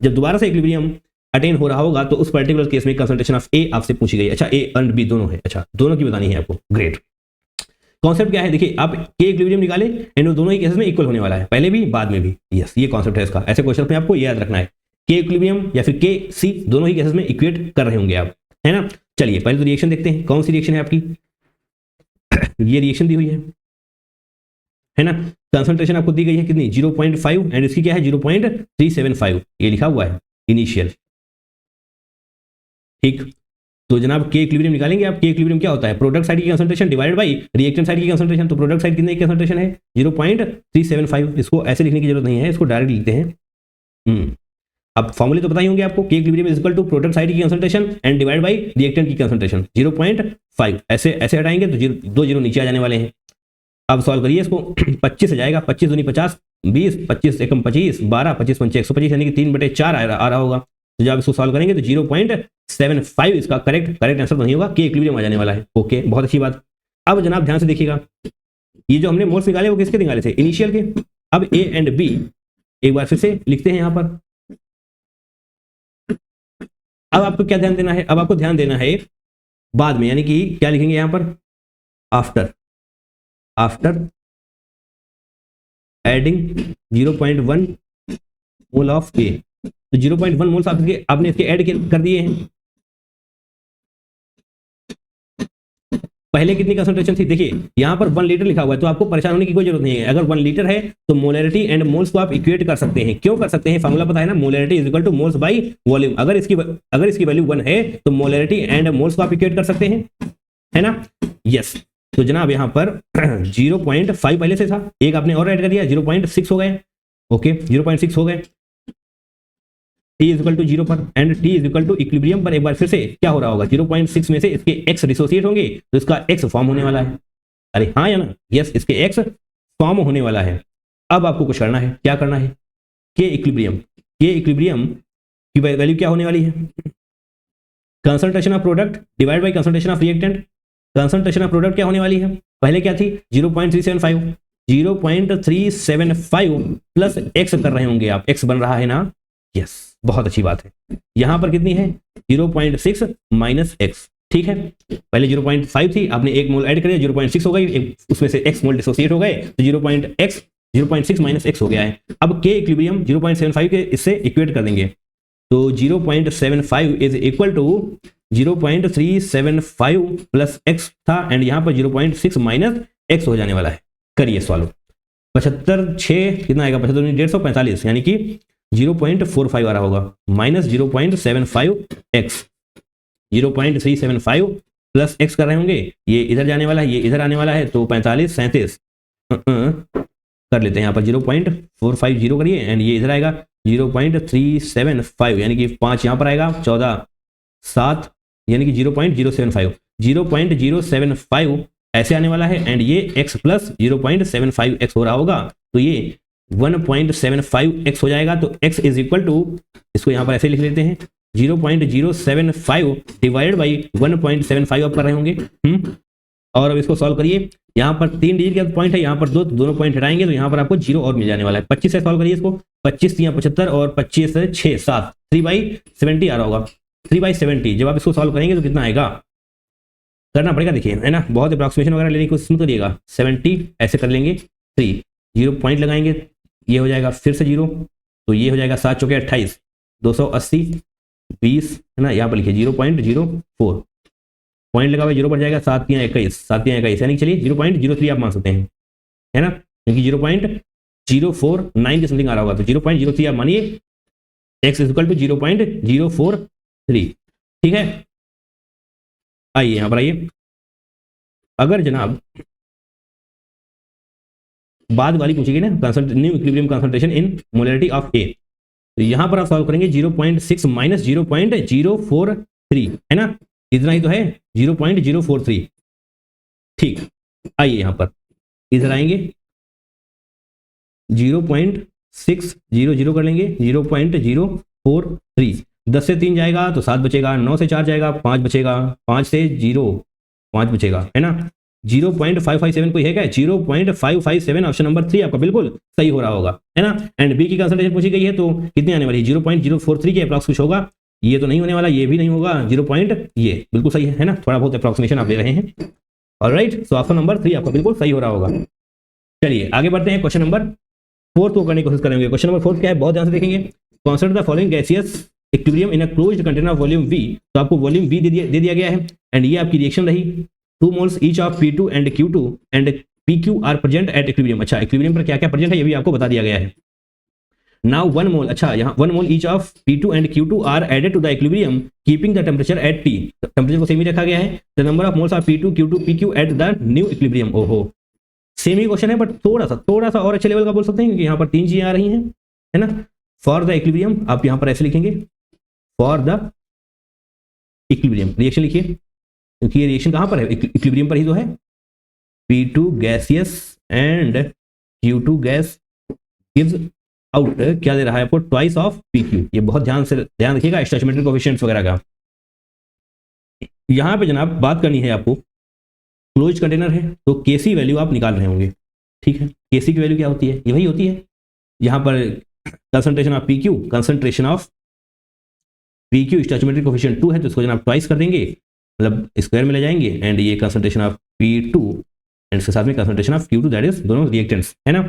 जब दोबारा से इक्विलिब्रियम अटेन हो रहा होगा तो उस पर्टिकुलर केस में कंसंट्रेशन ऑफ ए आपसे पूछी गई, अच्छा ए एंड बी दोनों है, अच्छा दोनों की बतानी है आपको, ग्रेट। कॉन्सेप्ट क्या है, देखिए आप के इक्विलिब्रियम निकाले एंड दोनों ही केसेस में इक्वल होने वाला है, पहले भी बाद में भी, यस ये कॉन्सेप्ट है इसका, ऐसे क्वेश्चन में आपको ये याद रखना है, के इक्विलिब्रियम या फिर के सी दोनों ही केसेस में इक्वेट कर रहे होंगे आप, है ना। चलिए पहले तो रिएक्शन देखते हैं, कौन सी रिएक्शन है आपकी ये रिएक्शन दी हुई है ना, कंसंट्रेशन आपको दी गई है कितनी 0.5 एंड इसकी क्या है 0.375, ये लिखा हुआ है इनिशियल, ठीक। तो जनाब के इक्विलिब्रियम निकालेंगे आप। के इक्विलिब्रियम क्या होता है, प्रोडक्ट साइड की concentration divided by reactant side की कंसंट्रेशन। तो प्रोडक्ट साइड कितने की कंसंट्रेशन है, 0.375। इसको ऐसे लिखने की जरूरत नहीं है, इसको डायरेक्ट लिखते हैं। अब फॉर्मूले तो पता ही होंगे आपको, K equilibrium is equal to product side की concentration and divide by reactant की कंसंट्रेशन 0.5। ऐसे ऐसे हटाएंगे तो 2 जीरो नीचे आ जाने वाले हैं। अब सॉल्व करिए इसको। 25 से जाएगा, 25 दूनी 50, 20, 25 एकम 25, 12, 25 पंचे 125 यानी कि 3/4 आ रहा होगा। तो जब इसको सॉल्व करेंगे तो 0.75 इसका करेक्ट आंसर नहीं होगा, के इक्विलिब्रियम आ जाने वाला है। ओके, बहुत अच्छी बात। अब जनाब ध्यान से देखिएगा, ये जो हमने मोल्स निकाले वो किसके निकाले थे, इनिशियल के। अब ए एंड बी एक बार फिर से लिखते हैं यहाँ पर। अब आपको क्या ध्यान देना है, अब आपको ध्यान देना है बाद में, यानी कि क्या लिखेंगे यहाँ पर, after adding 0.1 mole of A. तो 0.1 मोल्स आपने इसके ऐड कर दिए हैं। पहले कितनी कंसंट्रेशन थी, देखिए यहाँ पर 1 लीटर लिखा हुआ है, तो आपको परेशान होने की कोई जरूरत नहीं है। अगर 1 लीटर है तो मोलरिटी एंड मोल्स को आप इक्वेट कर सकते हैं। क्यों कर सकते हैं, फार्मूला पता है ना, molarity is equal two moles by volume. अगर इसकी वैल्यू 1 है तो मोलरिटी एंड मोल्स को आप इक्वेट कर सकते हैं, है ना। यस, तो जनाब यहाँ पर 0.5 पहले से था, एक आपने और ऐड कर दिया, 0.6 हो गए। ओके, 0.6 हो गए। t इज इक्वल टू 0 पर and t is equal to equilibrium पर एक बार फिर से क्या हो रहा होगा, 0.6 में से इसके x डिसोसिएट होंगे तो इसका x फॉर्म होने वाला है। अरे हाँ या ना, यस, इसके x फॉर्म होने वाला है। अब आपको कुछ करना है, क्या करना है, के इक्विलिब्रियम की वैल्यू क्या होने वाली है, concentration of product divide by concentration of reactant. Concentration of product क्या होने वाली है, पहले क्या थी 0.375, 0.375 प्लस x कर रहे होंगे आप, x बन रहा है ना, यस, बहुत अच्छी बात है। यहां पर कितनी है 0.6 माइनस x, ठीक है। पहले 0.5 थी, आपने एक मोल ऐड कर दिया, 0.6 हो गई, उसमें से x मोल डिसोसिएट हो गए तो 0.6 माइनस x हो गया है। अब के इक्विलिब्रियम 0.75 के इससे इक्वेट कर देंगे, तो 0.75 is equal to 0.375 plus x था एंड यहां पर 0.6 माइनस x हो जाने वाला है। करिए सॉल्व। 75 6 कितना आएगा, 75 145 यानी कि 0.45 आ रहा होगा, माइनस 0.75 x, 0.375 प्लस x कर रहे होंगे, ये इधर जाने वाला है, ये इधर आने वाला है, तो 45 37 कर लेते हैं यहाँ पर 0.450 करिए एंड ये इधर आएगा 0.375 यानी कि 5 यहाँ पर आएगा, 14 7 यानी कि 0.075 ऐसे आने वाला है एंड ये x प्लस 0.75x हो रहा होगा, तो ये 1.75x हो जाएगा। तो x इज इक्वल टू, इसको यहाँ पर ऐसे लिख लेते हैं, 0.075 डिवाइड बाई 1.75 आप कर रहे होंगे। और अब इसको सॉल्व करिए, यहाँ पर 3 डिजिट का पॉइंट है, यहाँ पर दोनों पॉइंट हटाएंगे तो यहाँ पर आपको 0 और मिल जाने वाला है। 25 से सॉल्व करिए इसको, 25 3 75 और 25 से 6 7 3/70 आ रहा होगा, 3/70। जब आप इसको सॉल्व करेंगे तो कितना आएगा, करना पड़ेगा, देखिए है ना, बहुत अप्रॉक्सीमेशन वगैरह लेने की कोशिश मत करिएगा। 70 ऐसे कर लेंगे, 3 0 पॉइंट लगाएंगे, ये हो जाएगा फिर से 0, तो ये हो जाएगा 7 चौके 28, 280 20 है ना, यहाँ पर लिखिए 0.04 पॉइंट लगा हुआ 0 पर जाएगा, 7 3 21 7 3 21 यानी चलिए 0.03 आप मान सकते हैं, है ना, क्योंकि 0.049 के समथिंग आ रहा होगा, तो 0.03 आप मानिए, x इज इक्वल टू 0.043, ठीक है। आइए यहां पर आइए, अगर जनाब बाद वाली पूछेगी ना, new equilibrium concentration in molarity of A, तो यहां पर आप सॉल्व करेंगे 0.6 माइनस 0.043 है ना, इतना ही तो है 0.043, ठीक। आइए यहां पर इधर आएंगे 0.600 कर लेंगे, 0.043, 10 से 3 जाएगा तो 7 बचेगा, 9 से 4 जाएगा 5 बचेगा, 5 से 0 5 बचेगा, है ना। 0.557 कोई है क्या, 0.557 ऑप्शन नंबर 3 आपका बिल्कुल सही हो रहा होगा, है ना। एंड बी की कंसंट्रेशन पूछी गई है तो कितनी आने वाली है, 0.043 के अप्रॉक्स कुछ होगा, ये तो नहीं होने वाला, ये भी नहीं होगा, 0. ये बिल्कुल सही है ना, थोड़ा बहुत अप्रॉक्सीमेशन आप ले रहे हैं। ऑलराइट, सो ऑप्शन नंबर 3 आपका बिल्कुल सही हो रहा होगा। चलिए आगे बढ़ते हैं, क्वेश्चन नंबर 4 को करने की कोशिश करेंगे। क्वेश्चन नंबर 4 क्या है, बहुत ध्यान से देखेंगे। Consider the following gaseous equilibrium in a closed container of volume V, तो आपको वॉल्यूम V दे दिया गया है एंड ये आपकी रिएक्शन रही, 2 moles each of P2 and Q2 and PQ are present at equilibrium. अच्छा, इक्विलिब्रियम पर क्या क्या प्रेजेंट है ये भी आपको बता दिया गया है। नाउ 1 मोल, अच्छा यहाँ 1 mole each of P2 and Q2 are added to the equilibrium keeping the temperature at T, temperature को सेम ही रखा गया है। The number of moles of P2 Q2 PQ at the new equilibrium, ओहो same ही question है but थोड़ा सा और अच्छे लेवल का बोल सकते हैं, क्योंकि यहाँ पर 3 चीजें आ रही हैं, है ना। फॉर द इक्विलिब्रियम आप यहाँ पर ऐसे लिखेंगे, फॉर द इक्विलिब्रियम रिएक्शन लिखिए, क्योंकि ये रिएक्शन कहाँ पर है, इक्विलिब्रियम पर ही तो है। P2 gaseous and Q2 gas gives out, क्या दे रहा है आपको, ट्वाइस ऑफ PQ। ये बहुत ध्यान रखिएगा स्टोइचियोमेट्रिक कोएफिशिएंट्स वगैरह का। यहाँ पे जनाब बात करनी है आपको, क्लोज कंटेनर है तो Kc वैल्यू आप निकाल रहे होंगे, ठीक है। Kc की वैल्यू क्या होती है, ये वही होती है यहाँ पर concentration of PQ, concentration of PQ stoichiometric coefficient 2 है तो इसको जनाब ट्वाइस कर देंगे, मतलब स्क्वायर में ले जाएंगे, एंड ये कंसंट्रेशन ऑफ P2 एंड इसके साथ में concentration of Q2, that is दोनों रिएक्टेंट्स, है ना।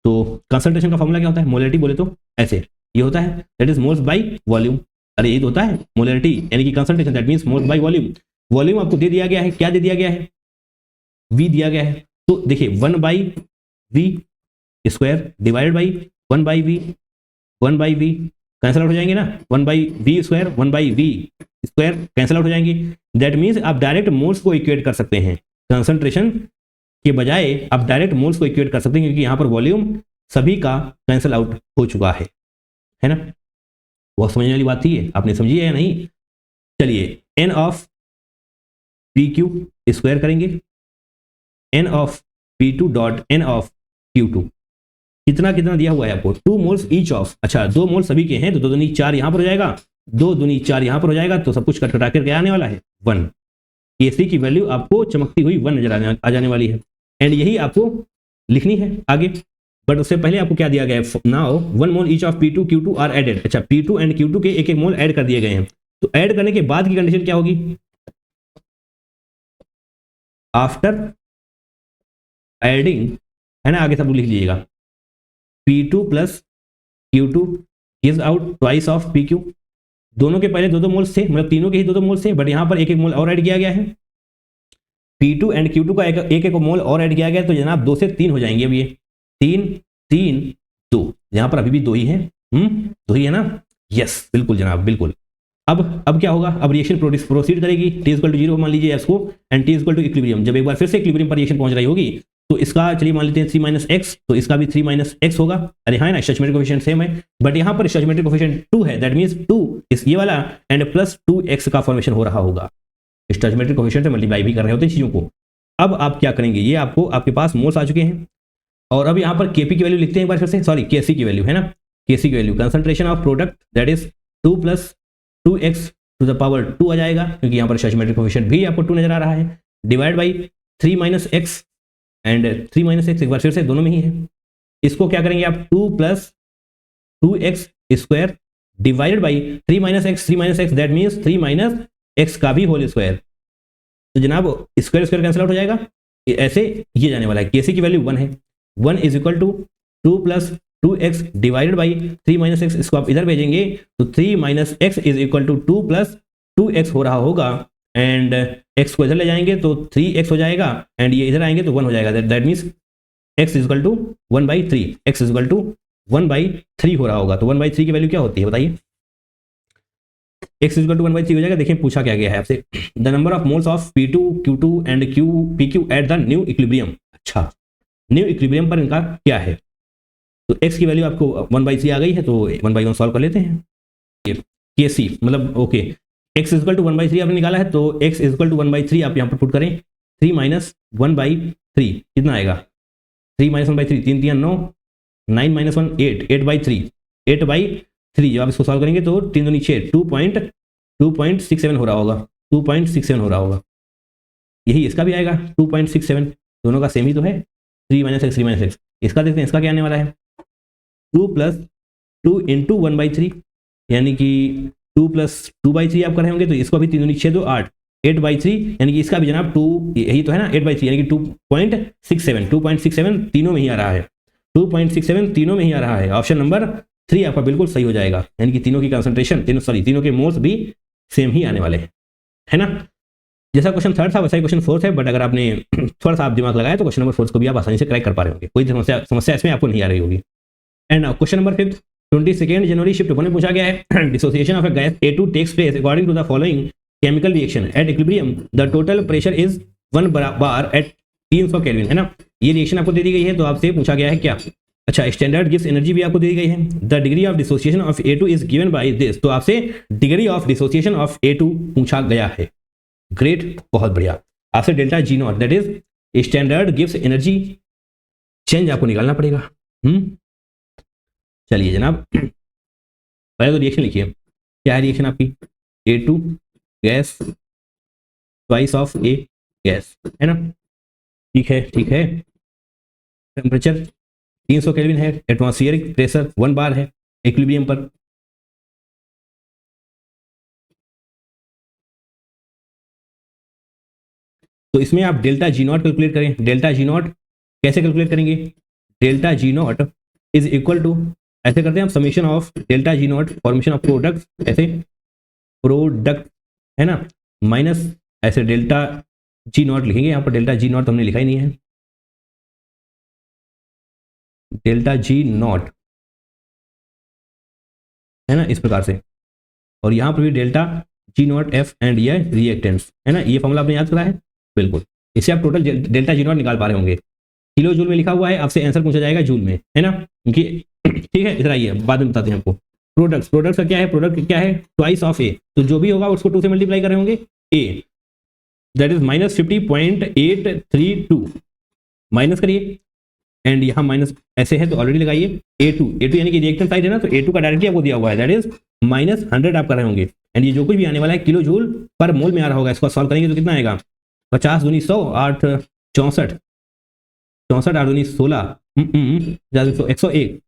तो कंसंट्रेशन का फॉर्मूला क्या होता है, मोलैरिटी बोले तो ऐसे ये होता है, that is moles by volume. अरे ये तो होता है मोलैरिटी यानी कि concentration, that means moles by volume. Volume आपको दे दिया गया है, क्या दे दिया गया है, V दिया गया है। तो देखिए 1/V square divided by 1/V, 1/V cancel out हो जाएंगे ना, 1/V square 1/V square cancel out हो जाएंगे। दैट मीन्स आप डायरेक्ट मोल्स को इक्वेट कर सकते हैं, कंसंट्रेशन के बजाय आप डायरेक्ट मोल्स को इक्वेट कर सकते हैं, क्योंकि यहाँ पर वॉल्यूम सभी का कैंसिल आउट हो चुका है ना। बहुत समझने वाली बात थी, आपने समझी है या नहीं। चलिए n ऑफ PQ स्क्वायर करेंगे, n of P2 dot n of Q2 कितना कितना दिया हुआ है आपको, 2 मोल्स ईच ऑफ, अच्छा 2 मोल सभी के हैं तो 2 दूनी 4 यहाँ पर हो जाएगा, 2 दूनी 4 यहाँ पर हो जाएगा, तो सब कुछ कट कटा कर आने वाला है 1। Kc की वैल्यू आपको चमकती हुई 1 नजर आ जाने वाली है, एंड यही आपको लिखनी है आगे। बट उससे पहले आपको क्या दिया गया है, now 1 mole each of P2 Q2 are added, अच्छा P2 एंड Q2 के एक एक मोल ऐड कर दिए गए हैं, तो ऐड करने के बाद की कंडीशन क्या होगी, आफ्टर एडिंग, है ना, आगे सब लिख लीजिएगा, P2 plus Q2 gives out twice of PQ। दोनों के पहले 2-2 मोल्स थे, मतलब तीनों के ही 2-2 मोल्स थे, बट यहाँ पर एक एक मोल और ऐड किया गया है। P2 एंड Q2 का एक एक मोल और ऐड किया गया, तो जनाब 2 से 3 हो जाएंगे। अब ये 3 3 2, यहाँ पर अभी भी 2 ही है, 2 ही है ना, यस बिल्कुल जनाब बिल्कुल। अब क्या होगा, अब रिएक्शन प्रोसीड करेगी, T=0 मान लीजिए इसको, एंड T=टू इक्विलिब्रियम। जब एक बार फिर से इक्विलिब्रियम पर रिएक्शन पहुंच रही होगी तो इसका चलिए मान लेते हैं 3 - x, तो इसका भी 3 - x होगा। अरे हाँ ना, स्टोइचियोमेट्रिक कोएफिशिएंट सेम है, बट यहाँ पर स्टोइचियोमेट्रिक कोएफिशिएंट 2 है, दैट मींस 2 इस ये वाला एंड प्लस 2x का फॉर्मेशन हो रहा होगा। स्टोइचियोमेट्रिक कोएफिशिएंट से मल्टीप्लाई भी कर रहे होते हैं चीजों को। अब आप क्या करेंगे, ये आपके पास मोल्स आ चुके हैं, और अब यहाँ पर Kp की वैल्यू लिखते हैं एक बार फिर से, सॉरी Kc की वैल्यू, है ना, Kc की value concentration of product that is 2 + 2x to the power 2 आ जाएगा, क्योंकि यहाँ पर स्टोइचियोमेट्रिक कोएफिशिएंट भी आपको 2 नजर आ रहा है, divide by 3 - x, and 3 - x एक बार फिर से दोनों में ही है। इसको क्या करेंगे आप, 2 + 2x square divided by 3 - x that means 3 - x का भी होल स्क्वायर। तो जनाब स्क्वायर स्क्वायर कैंसिल आउट हो जाएगा, ऐसे ये जाने वाला है। Kc की वैल्यू 1 है, 1 = 2 + 2x डिवाइडेड बाई 3 - x, इसको आप इधर भेजेंगे तो 3 - x = 2 + 2x हो रहा होगा, एंड x को इधर ले जाएंगे तो 3x हो जाएगा, एंड ये इधर आएंगे तो 1 हो जाएगा, दैट मीन्स x = 1/3, x = 1/3 हो रहा होगा। तो 1/3 की वैल्यू क्या होती है बताइए, x = 1/3 हो जाएगा। देखिए पूछा क्या गया है आपसे, the number of moles of P2 Q2 and PQ at the new equilibrium. अच्छा न्यू इक्विलिब्रियम पर इनका क्या है, तो x की वैल्यू आपको 1/3 आ गई है, तो 1/1 सॉल्व कर लेते हैं। Kc मतलब ओके, x = 1/3 आपने निकाला है, तो x = 1/3 आप यहाँ पर पुट करें, 3 - 1/3 कितना आएगा, 3 - 1/3 3 3 9, 9 - 1 8, 8/3 जब आप इसको सॉल्व करेंगे तो 3 दूनी 6, 2.67 हो रहा होगा, 2.67 हो रहा होगा। यही इसका भी आएगा 2.67, दोनों का सेम ही तो है, 3 - x 3 - x। इसका देखते हैं, इसका क्या आने वाला है, 2 + 2 × 1/3, यानी कि 2 + 2/3 आप कर रहे होंगे, तो इसको भी 3 दूनी 6 2 8, 8/3, यानी कि इसका भी जनाब 2 यही तो है ना, 8/3 यानी कि 2.67 तीनों में ही आ रहा है, 2.67 तीनों में ही आ रहा है। ऑप्शन नंबर 3 आपका बिल्कुल सही हो जाएगा, यानी कि तीनों की कंसंट्रेशन तीनों के मोल्स भी सेम ही आने वाले हैं, है ना। जैसा क्वेश्चन 3rd था वैसा ही क्वेश्चन 4th है, बट अगर आपने थोड़ा सा आप दिमाग लगाया तो क्वेश्चन नंबर 4 को भी आप आसानी से क्रैक कर पा रहे होंगे, कोई समस्या इसमें आपको नहीं आ रही होगी। एंड क्वेश्चन नंबर 5 22 जनवरी शिफ्ट 1 में पूछा गया है dissociation of a gas A2 takes place according to the following chemical reaction at equilibrium the total pressure is 1 bar at 300 kelvin, है ना। ये रिएक्शन आपको दे दी गई है, तो आपसे पूछा गया है क्या, अच्छा स्टैंडर्ड गिव्स एनर्जी भी आपको दे दी गई है। The degree of dissociation of A2 is given by this, तो आपसे degree of dissociation of A2 पूछा गया है। ग्रेट, बहुत बढ़िया। आपसे delta G not that is standard gives energy change आपको निकालना पड़ेगा। चलिए जनाब, पहले तो रिएक्शन लिखिए, क्या है रिएक्शन आपकी, A2 gas twice of A gas, है ना। ठीक है, ठीक है। टेम्परेचर 300 केल्विन है, एटमॉस्फेरिक प्रेशर 1 बार है इक्विलिब्रियम पर। तो इसमें आप डेल्टा जी नॉट कैलकुलेट करें। डेल्टा जी नॉट कैसे कैलकुलेट करेंगे, delta G nought is equal to, ऐसे करते हैं हम, summation of delta G nought formation of product, ऐसे प्रोडक्ट, है ना, माइनस ऐसे डेल्टा जी नॉट लिखेंगे। यहाँ पर डेल्टा जी नॉट हमने लिखा ही नहीं है, डेल्टा जी नॉट, है ना, इस प्रकार से। और यहाँ पर भी delta G not F and ये रिएक्टेंट्स, है ना। ये फॉर्मूला आपने याद करा है, बिल्कुल। इससे आप टोटल डेल्टा जी नॉट निकाल पा रहे होंगे। किलो जूल में लिखा हुआ है, आपसे आंसर पूछा जाएगा जूल में, है ना, क्योंकि ठीक है, इधर आइए, बाद में बताते हैं आपको। प्रोडक्ट्स, प्रोडक्ट्स का क्या है, प्रोडक्ट क्या है, ट्वाइस ऑफ ए, तो जो भी होगा उसको 2 से मल्टीप्लाई कर रहे होंगे, ए दैट इज माइनस 50.832, माइनस करिए, एंड यहाँ माइनस ऐसे है तो ऑलरेडी लगाइए। A2 यानी कि रिएक्टेंट साइड है ना, तो A2 का डायरेक्टली आपको दिया हुआ है, दैट इज माइनस 100 आप कर रहे होंगे। एंड ये जो कुछ भी आने वाला है किलो जूल पर मोल में आ रहा होगा, इसको सॉल्व करेंगे तो कितना आएगा, 50 दूनी 100, 8 64, 64 8 दूनी 16, 101,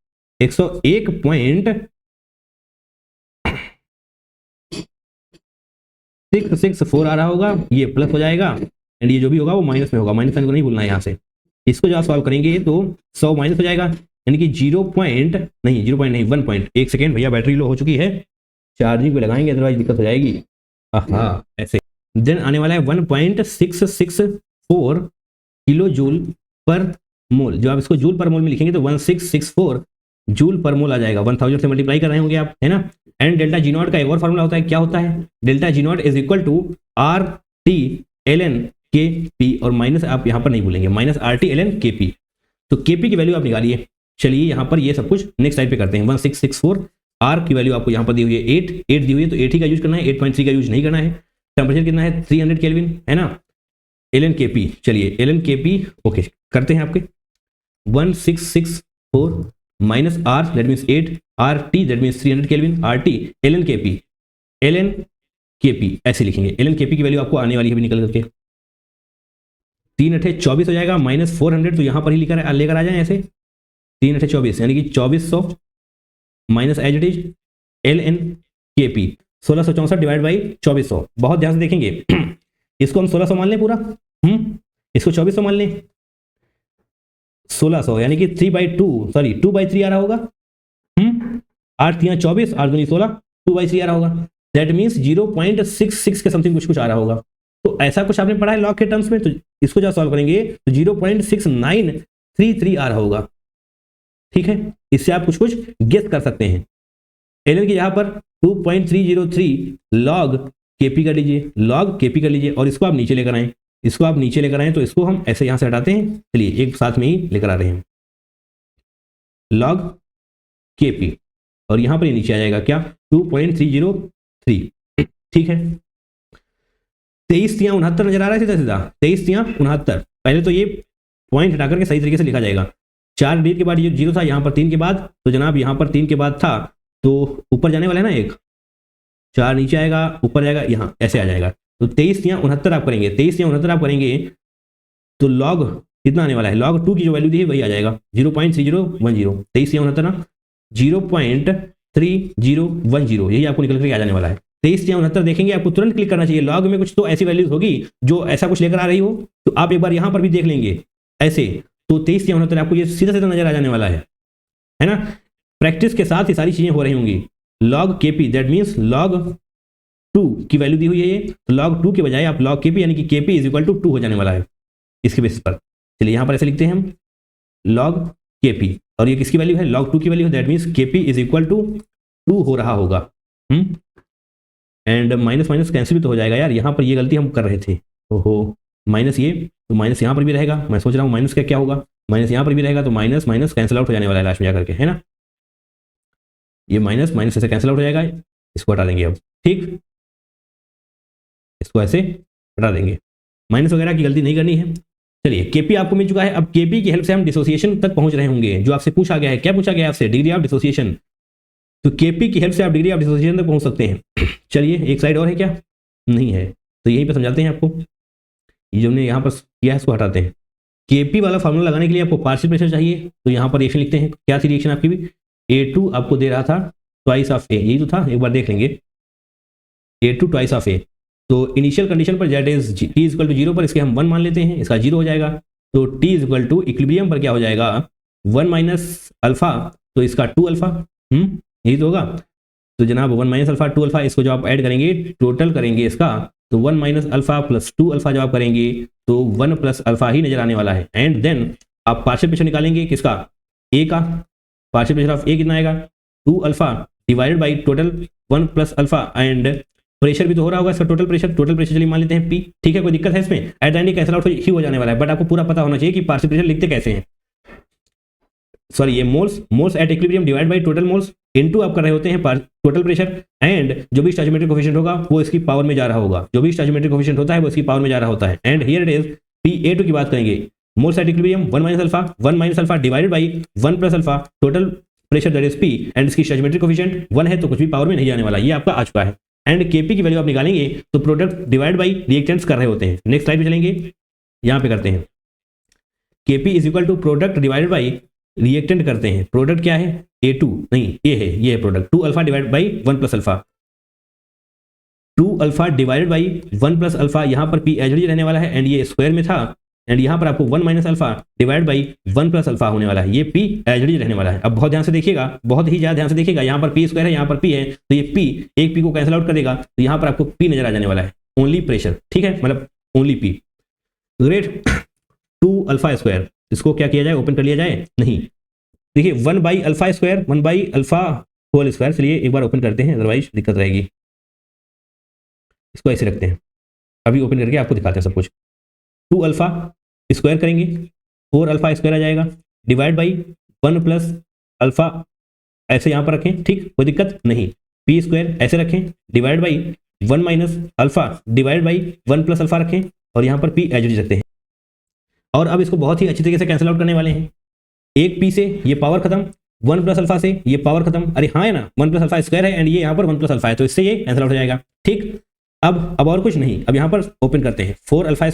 101.664 आ रहा होगा, ये प्लस हो जाएगा, एंड ये जो भी होगा वो माइनस में होगा, माइनस साइन को नहीं भूलना है यहाँ से। इसको जब सॉल्व करेंगे तो 100 माइनस हो जाएगा, यानी कि 0 पॉइंट नहीं, 1 पॉइंट, 1 सेकेंड भैया, बैटरी लो हो चुकी है, चार्जिंग पे लगाएंगे अदरवाइज दिक्कत हो जाएगी। हाँ ऐसे, देन आने वाला है 1.664 किलो जूल पर मोल। जो आप इसको जूल पर मोल में लिखेंगे तो 1664 जूल पर मोल आ जाएगा, 1000 से मल्टीप्लाई कर रहे होंगे आप, है ना। एंड डेल्टा जी नॉट का एक और फॉर्मूला होता है, क्या होता है, delta G nought is equal to RT/ln KP, और माइनस आप यहाँ पर नहीं भूलेंगे, माइनस RT/ln KP। तो KP की वैल्यू आप निकालिए। चलिए यहाँ पर ये सब कुछ नेक्स्ट साइड पे करते हैं। 1664, R की वैल्यू आपको यहाँ पर दी हुई है 8 दी हुई है, तो 8 ही का यूज करना है, 8.3 का यूज नहीं करना है। टेम्परेचर कितना है, 300 केल्विन, है ना। ln KP, चलिए ln KP ओके करते हैं आपके, 1664 minus R that means 8, RT that means 300 kelvin, RT ln KP ऐसे लिखेंगे। ln KP की वैल्यू आपको आने वाली है भी निकल करके, 3 अठे 24 हो जाएगा, माइनस 400, तो यहाँ पर ही लेकर आ जाए ऐसे, 3 अठे 24 यानी कि 2400 minus as it is ln KP 1664 divide by 2400। बहुत ध्यान से देखेंगे, इसको हम 1600 मान लें पूरा, इसको 2400 मान लें, 1600 यानी कि 2/3 आ रहा होगा, 8 3 24, 8 दूनी 16, 2/3 आ रहा होगा, दैट मीन्स 0.66 के समथिंग कुछ आ रहा होगा। तो ऐसा कुछ आपने पढ़ा है लॉग के टर्म्स में, तो इसको जब सॉल्व करेंगे तो 0.6933 आ रहा होगा, ठीक है। इससे आप कुछ गेस कर सकते हैं। एलएन की यहाँ पर 2.303 लॉग केपी कर लीजिए, लॉग केपी कर लीजिए, और इसको आप नीचे लेकर आए, इसको आप नीचे लेकर आए, तो इसको हम ऐसे यहां से हटाते हैं। चलिए एक साथ में ही लेकर आ रहे हैं, लॉग केपी, और यहां पर ये नीचे आ जाएगा क्या, 2.303, ठीक है। 23 3 69 नजर आ रहा है सीधा सीधा, 23 3 69। पहले तो ये पॉइंट हटा करके सही तरीके से लिखा जाएगा, 4 डिजिट के बाद ये 0 था, यहाँ पर 3 के बाद, तो जनाब यहाँ पर 3 के बाद था, तो ऊपर जाने वाला है ना, एक 4 नीचे आएगा, ऊपर जाएगा, यहाँ ऐसे आ जाएगा। तो 23 या 69 आप करेंगे, 23 या 69 आप करेंगे तो लॉग कितना आने वाला है, लॉग 2 की जो वैल्यू थी वही आ जाएगा, 0.3010। 23 या 69 0.3010, यही आपको निकल कर आ जाने वाला है। 23 या 69 देखेंगे, आपको तुरंत क्लिक करना चाहिए। लॉग में कुछ तो ऐसी वैल्यूज होगी जो ऐसा कुछ लेकर आ रही हो, तो आप एक बार यहाँ पर भी देख लेंगे ऐसे, तो 23 या 69 आपको ये सीधा सीधा नजर आ जाने वाला है ना। प्रैक्टिस के साथ ये सारी चीजें हो रही होंगी। Log KP that means log 2 की वैल्यू दी हुई है ये, तो लॉग 2 के बजाय आप लॉग केपी यानी कि केपी इज इक्वल टू 2 हो जाने वाला है इसके बेसिस पर। चलिए यहाँ पर ऐसे लिखते हैं हम, लॉग Kp, और ये किसकी वैल्यू है, log 2 की वैल्यू है, that means Kp is equal to 2 हो रहा होगा। एंड माइनस माइनस कैंसिल भी तो हो जाएगा यार, यहाँ पर ये गलती हम कर रहे थे। ओहो, माइनस ये तो माइनस यहाँ पर भी रहेगा, मैं सोच रहा हूँ माइनस का क्या होगा, माइनस यहाँ पर भी रहेगा, तो माइनस माइनस कैंसिल आउट हो जाने वाला है लास्ट में जाकर के, है ना। ये माइनस माइनस ऐसे कैंसिल आउट हो जाएगा, इसको हटा देंगे अब, ठीक, इसको ऐसे हटा देंगे, माइनस वगैरह की गलती नहीं करनी है। चलिए केपी आपको मिल चुका है, अब केपी की हेल्प से हम डिसोसिएशन तक पहुंच रहे होंगे, जो आपसे पूछा गया है, क्या पूछा गया है आपसे, डिग्री ऑफ डिसोसिएशन। तो केपी की हेल्प से आप डिग्री ऑफ डिसोसिएशन तक पहुंच सकते हैं। चलिए एक स्लाइड और है क्या, नहीं है, तो यहीं पे समझाते हैं आपको, ये जो हमने यहाँ पर किया है इसको हटाते हैं। केपी वाला फार्मूला लगाने के लिए आपको पार्शियल प्रेशर चाहिए, तो यहाँ पर रिएक्शन लिखते हैं, क्या थी रिएक्शन आपकी भी, A2 आपको दे रहा था ट्वाइस ऑफ ए, यही तो था, एक बार देख लेंगे, A2 ट्वाइस ऑफ ए। तो इनिशियल कंडीशन पर that is T equal to 0 पर इसके हम 1 मान लेते हैं, इसका 0 हो जाएगा, तो T इक्वल टू इक्विलिब्रियम पर क्या हो जाएगा 1 माइनस अल्फा, तो इसका 2 अल्फा, यही तो होगा। तो जनाब 1 माइनस अल्फा 2 अल्फा, इसको जब आप ऐड करेंगे टोटल करेंगे इसका, तो 1 माइनस अल्फा प्लस 2 अल्फा जब आप करेंगे तो 1 प्लस अल्फा ही नजर आने वाला है। एंड देन आप पार्शियल प्रेशर निकालेंगे किसका, ए का, पार्शियल प्रेशर ऑफ ए कितना आएगा 2 alpha divided by total 1 plus alpha, and pressure भी तो हो रहा होगा इसका टोटल प्रेशर चलिए मान लेते हैं पी, ठीक है, कोई दिक्कत है इसमें, at the end cancel out ही हो जाने वाला है, बट आपको पूरा पता होना चाहिए कि पार्शियल प्रेशर लिखते कैसे हैं। सॉरी, ये moles at equilibrium divide by total moles into आप कर रहे होते हैं टोटल प्रेशर, एंड जो भी स्टोइकोमेट्रिक कोएफिशिएंट होगा वो इसकी पावर में जा रहा होगा, जो भी स्टोइकोमेट्रिक कोएफिशिएंट होता है वो इसकी पावर में जा रहा होता है। And here it is P(A2) की बात करेंगे, moles at equilibrium 1 minus alpha divided by 1 plus alpha total pressure that is P, and इसकी स्टोइकोमेट्रिक कोएफिशिएंट 1 है तो कुछ भी पावर में नहीं जाने वाला, ये आपका आ चुका है। एंड Kp की वैल्यू आप निकालेंगे तो प्रोडक्ट डिवाइड बाई रिएक्टेंट्स कर रहे होते हैं। नेक्स्ट स्लाइड पे चलेंगे, यहाँ पे करते हैं Kp is equal to product divided by reactant करते हैं, प्रोडक्ट क्या है A2 नहीं ए है, ये है product 2 alpha divide by 1 plus alpha, 2 alpha divided by 1 plus alpha, यहाँ पर P एच रहने वाला है एंड ये स्क्वायर में था, एंड यहाँ पर आपको 1 minus alpha divide by 1 plus alpha होने वाला है, ये P एच रहने वाला है। अब बहुत ध्यान से देखिएगा, बहुत ही ज्यादा ध्यान से देखिएगा, यहाँ पर P स्क्वायर है, यहाँ पर P है, तो ये P एक P को कैंसिल आउट करेगा, तो यहाँ पर आपको P नजर आ जाने वाला है, ओनली प्रेशर, ठीक है, मतलब only P। Great, 2 alpha square, इसको क्या किया जाए, ओपन कर लिया जाए, नहीं, देखिए 1 by alpha square 1 by alpha whole square, चलिए एक बार ओपन करते हैं अदरवाइज दिक्कत रहेगी, इसको ऐसे रखते हैं, अभी ओपन करके आपको दिखाते हैं सब कुछ। 2 अल्फा स्क्वायर करेंगे 4 अल्फा स्क्वायर आ जाएगा, डिवाइड बाई 1 प्लस अल्फा, ऐसे यहाँ पर रखें, ठीक, कोई दिक्कत नहीं, P स्क्वायर ऐसे रखें, divide by 1 minus alpha divide by 1 plus alpha रखें, और यहाँ पर P एच रखते हैं। और अब इसको बहुत ही अच्छी तरीके से कैंसिल आउट करने वाले हैं, एक P से ये पावर खत्म, 1 प्लस अल्फा से ये पावर खत्म, अरे हाँ है ना, 1 प्लस अल्फा स्क्वायर है एंड ये यहाँ पर 1 प्लस अल्फा है, तो इससे ये कैंसिल आउट हो जाएगा, ठीक। अब और कुछ नहीं, अब यहाँ पर ओपन करते हैं 4 अल्फा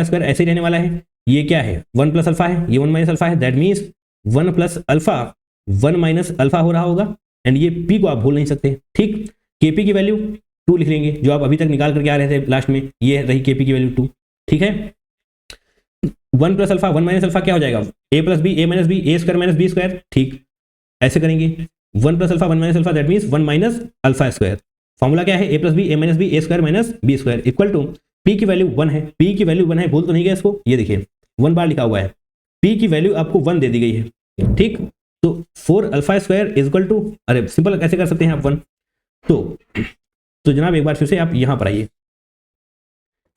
स्क्वायर ऐसे ही रहने वाला है, ये क्या है 1 प्लस अल्फा है, ये 1 माइनस अल्फा है, that means 1 plus alpha 1 minus alpha हो रहा होगा, एंड ये P को आप भूल नहीं सकते, ठीक। Kp की वैल्यू 2 लिख लेंगे, जो आप अभी तक निकाल करके आ रहे थे लास्ट में, ये रही Kp की वैल्यू 2, ठीक है। 1 प्लस अल्फा 1 माइनस अल्फा क्या हो जाएगा, A plus B, A minus B, A square minus B square, ठीक, ऐसे करेंगे। 1 plus alpha 1 minus alpha that means 1 minus alpha square, formula क्या है A plus B, A minus B, A square minus B square equal to P की value 1 है, P की value 1 है, भूल तो नहीं गया इसको, ये देखिए 1 बार लिखा हुआ है, P की वैल्यू आपको 1 दे दी गई है, ठीक। तो 4 alpha square is equal to, अरे सिंपल कैसे कर सकते हैं आप 1, तो जनाब एक बार फिर से आप यहाँ पर आइए,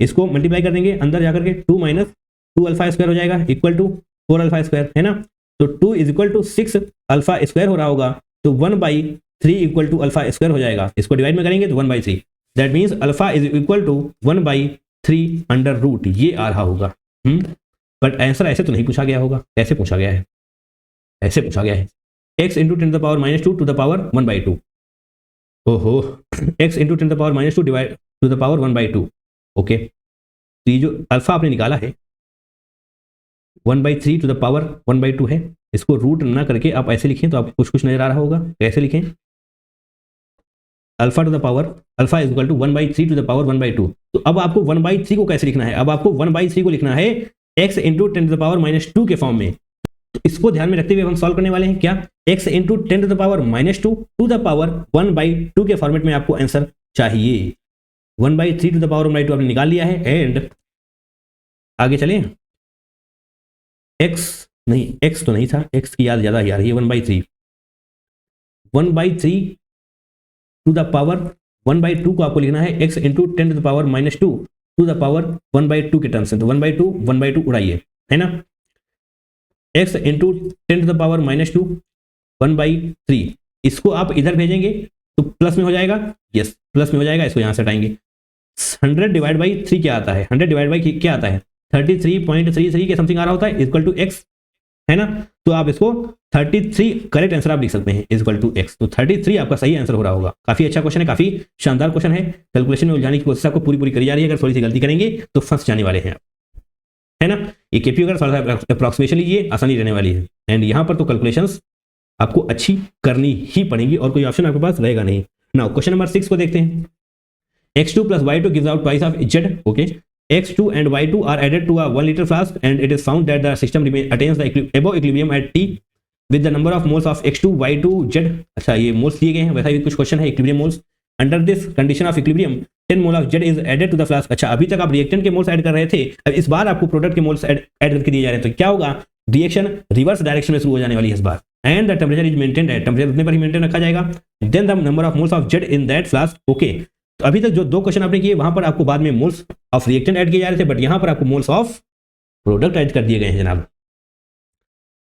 इसको मल्टीप्लाई कर देंगे अंदर जाकर के, 2 माइनस 2 अल्फा स्क्वायर हो जाएगा इक्वल टू 4 अल्फा स्क्वायर, है ना, तो 2 is equal to 6 alpha square हो रहा होगा, तो 1/3 इक्वल टू अल्फा स्क्वायर हो जाएगा, इसको डिवाइड में करेंगे तो 1/3, that means alpha is equal to 1/3 under root, ये आ रहा होगा। बट आंसर ऐसे तो नहीं पूछा गया होगा, कैसे पूछा गया है, ऐसे पूछा गया है x into 10 to the power -2 to the power 1/2, ओहो, x into 10 to the power -2 divide to the power 1/2, okay. तो ये जो अल्फा आपने निकाला है 1/3 टू द पावर 1/2 है, इसको रूट ना करके आप ऐसे लिखें तो आपको कुछ नजर आ रहा होगा, कैसे लिखें, alpha to the power, alpha is equal to 1/3 to the power 1/2, तो अब आपको 1/3 को कैसे लिखना है, अब आपको 1/3 को लिखना है x into 10 to the power -2 के फॉर्म में, तो इसको ध्यान में रखते हुए हम सॉल्व करने वाले हैं, क्या x into 10 to the power -2 to the power 1/2 के फॉर्मेट में आपको आंसर चाहिए। 1/3 टू द पावर 1/2 आपने निकाल लिया है, एंड आगे चलें, x नहीं x तो नहीं था, x की याद ज़्यादा ही आ रही है। 1/3 टू द पावर 1/2 को आपको लिखना है x into 10⁻⁻2 to the power 1/2 के टर्म्स में। तो 1/2 उड़ाइए, है ना। x इंटू 10⁻⁻2 1/3, इसको आप इधर भेजेंगे तो प्लस में हो जाएगा, यस प्लस में हो जाएगा, इसको यहाँ से हटाएंगे। 100 डिवाइड बाई 3 क्या आता है, 100 डिवाइड बाई क्या आता है, 33.33 के समथिंग आ रहा होता है, इक्वल टू x, है ना। तो आप इसको 33 करेक्ट आंसर आप लिख सकते हैं, इक्वल टू x। तो 33 आपका सही आंसर हो रहा होगा। काफी अच्छा क्वेश्चन है, काफी शानदार क्वेश्चन है। कैलकुलेशन में उलझाने की कोशिश आपको पूरी करी जा रही है। अगर थोड़ी सी गलती करेंगे तो फंस जाने वाले हैं आप, है ना। ये केपी अगर थोड़ा सा अप्रोक्सीमेशन लीजिए, आसानी रहने वाली है। एंड यहाँ पर तो कैलकुलेशंस आपको अच्छी करनी ही पड़ेंगी और कोई ऑप्शन आपके पास रहेगा नहीं। नाउ क्वेश्चन नंबर 6 को देखते हैं। x2 plus y2 gives out twice of z. Okay, x2 and y2 are added to a 1 liter flask and it is found that the system attains the above equilibrium at t with the number of moles of x2 y2 z. अच्छा, ये moles दिए गए हैं, वैसा ही कुछ question है equilibrium moles. Under this condition of equilibrium 10 mole of z is added to the flask. अच्छा, अभी तक आप रिएक्टेंट के मोल्स ऐड कर रहे थे, अब इस बार आपको प्रोडक्ट के मोल्स ऐड करके दिए जा रहे हैं। तो क्या होगा, रिएक्शन रिवर्स डायरेक्शन में शुरू हो जाने वाली है इस बार। And the temperature is maintained at, temperature उतने पर ही मेंटेन रखा जाएगा। Then the number of moles of z in that flask. Okay, तो अभी तक जो दो क्वेश्चन आपने किए वहां पर आपको बाद में मोल्स ऑफ रिएक्टेंट ऐड किए जा रहे थे, बट यहां पर आपको मोल्स ऑफ प्रोडक्ट ऐड कर दिए गए हैं जनाब।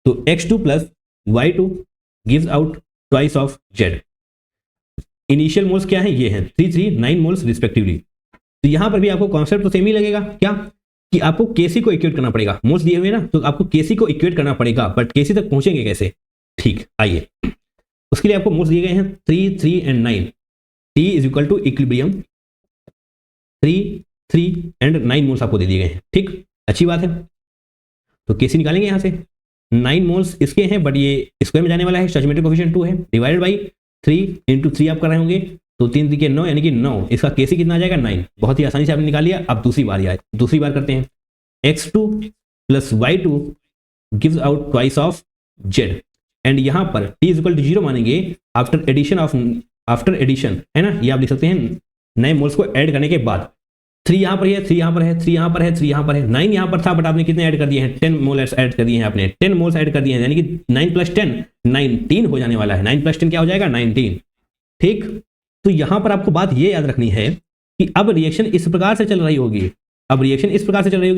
तो x2 plus y2 gives out twice of z। Initial moles क्या है, ये हैं 339 मोल्स रिस्पेक्टिवली। तो यहां पर भी आपको कॉन्सेप्ट तो सेम ही लगेगा, क्या कि आपको केसी को इक्वेट करना पड़ेगा। मोल्स दिए हुए ना, तो आपको केसी को इक्वेट करना पड़ेगा, बट केसी तक पहुंचेंगे कैसे, ठीक आइए। उसके लिए आपको मोल्स दिए गए हैं 3, 3 and 9। T is equal to equilibrium 3, 3 and 9 moles आपको दे दिए गए हैं, ठीक, अच्छी बात है। तो केसी निकालेंगे यहाँ से, 9 मोल्स इसके हैं, बट ये स्क्वायर में जाने वाला है, स्टोइचियोमेट्रिक कोएफिशिएंट 2 है, डिवाइडेड बाई 3 इंटू 3 आप कर रहे होंगे, तो 3 3 के 9 यानी कि 9, इसका केसी कितना आ जाएगा 9। बहुत ही आसानी से आपने निकाल लिया। अब दूसरी बार करते हैं। x2 plus y2 gives out twice of z and यहाँ पर t इज इक्वल टू 0 मानेंगे आफ्टर एडिशन, है ना। ये आप लिख सकते हैं नए मोल्स को ऐड करने के बाद। 3 यहाँ पर है, 3 यहाँ पर है, 3 यहाँ पर है, 3 यहाँ पर है, 9 यहाँ पर था, बट आपने कितने ऐड कर दिए हैं, 10 मोल्स ऐड कर दिए हैं आपने, 10 मोल्स ऐड कर दिए हैं, यानी कि 9 प्लस 10 19 हो जाने वाला है। 9 प्लस 10 क्या हो जाएगा, 19, ठीक। तो यहाँ पर आपको बात ये याद रखनी है कि अब रिएक्शन इस प्रकार से चल रही होगी,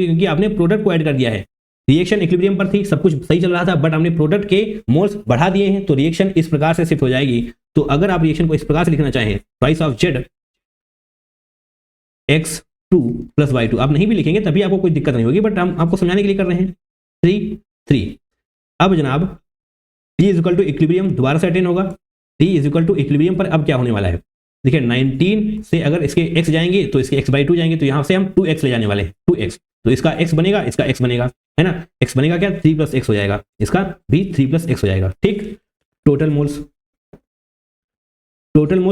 क्योंकि आपने प्रोडक्ट को ऐड कर दिया है। रिएक्शन इक्विलिब्रियम पर थी, सब कुछ सही चल रहा था, बट हमने प्रोडक्ट के मोल्स बढ़ा दिए हैं, तो रिएक्शन इस प्रकार से शिफ्ट हो जाएगी। तो अगर आप रिएक्शन को इस प्रकार से लिखना चाहें, twice of z x2 plus y2, आप नहीं भी लिखेंगे तभी आपको कोई दिक्कत नहीं होगी, बट हम आपको समझाने के लिए कर रहे हैं। 3, 3। अब जनाब t is equal to equilibrium दोबारा से अटेन होगा। t is equal to equilibrium पर अब क्या होने वाला है, देखिए 19 से अगर इसके x जाएंगे तो इसके x/2 जाएंगे, तो यहाँ से हम 2x ले जाने वाले हैं, 2x। तो इसका x बनेगा, इसका x बनेगा, है ना। x बनेगा क्या, 3 प्लस x हो जाएगा, इसका भी 3 प्लस x हो जाएगा, ठीक। टोटल मोल्स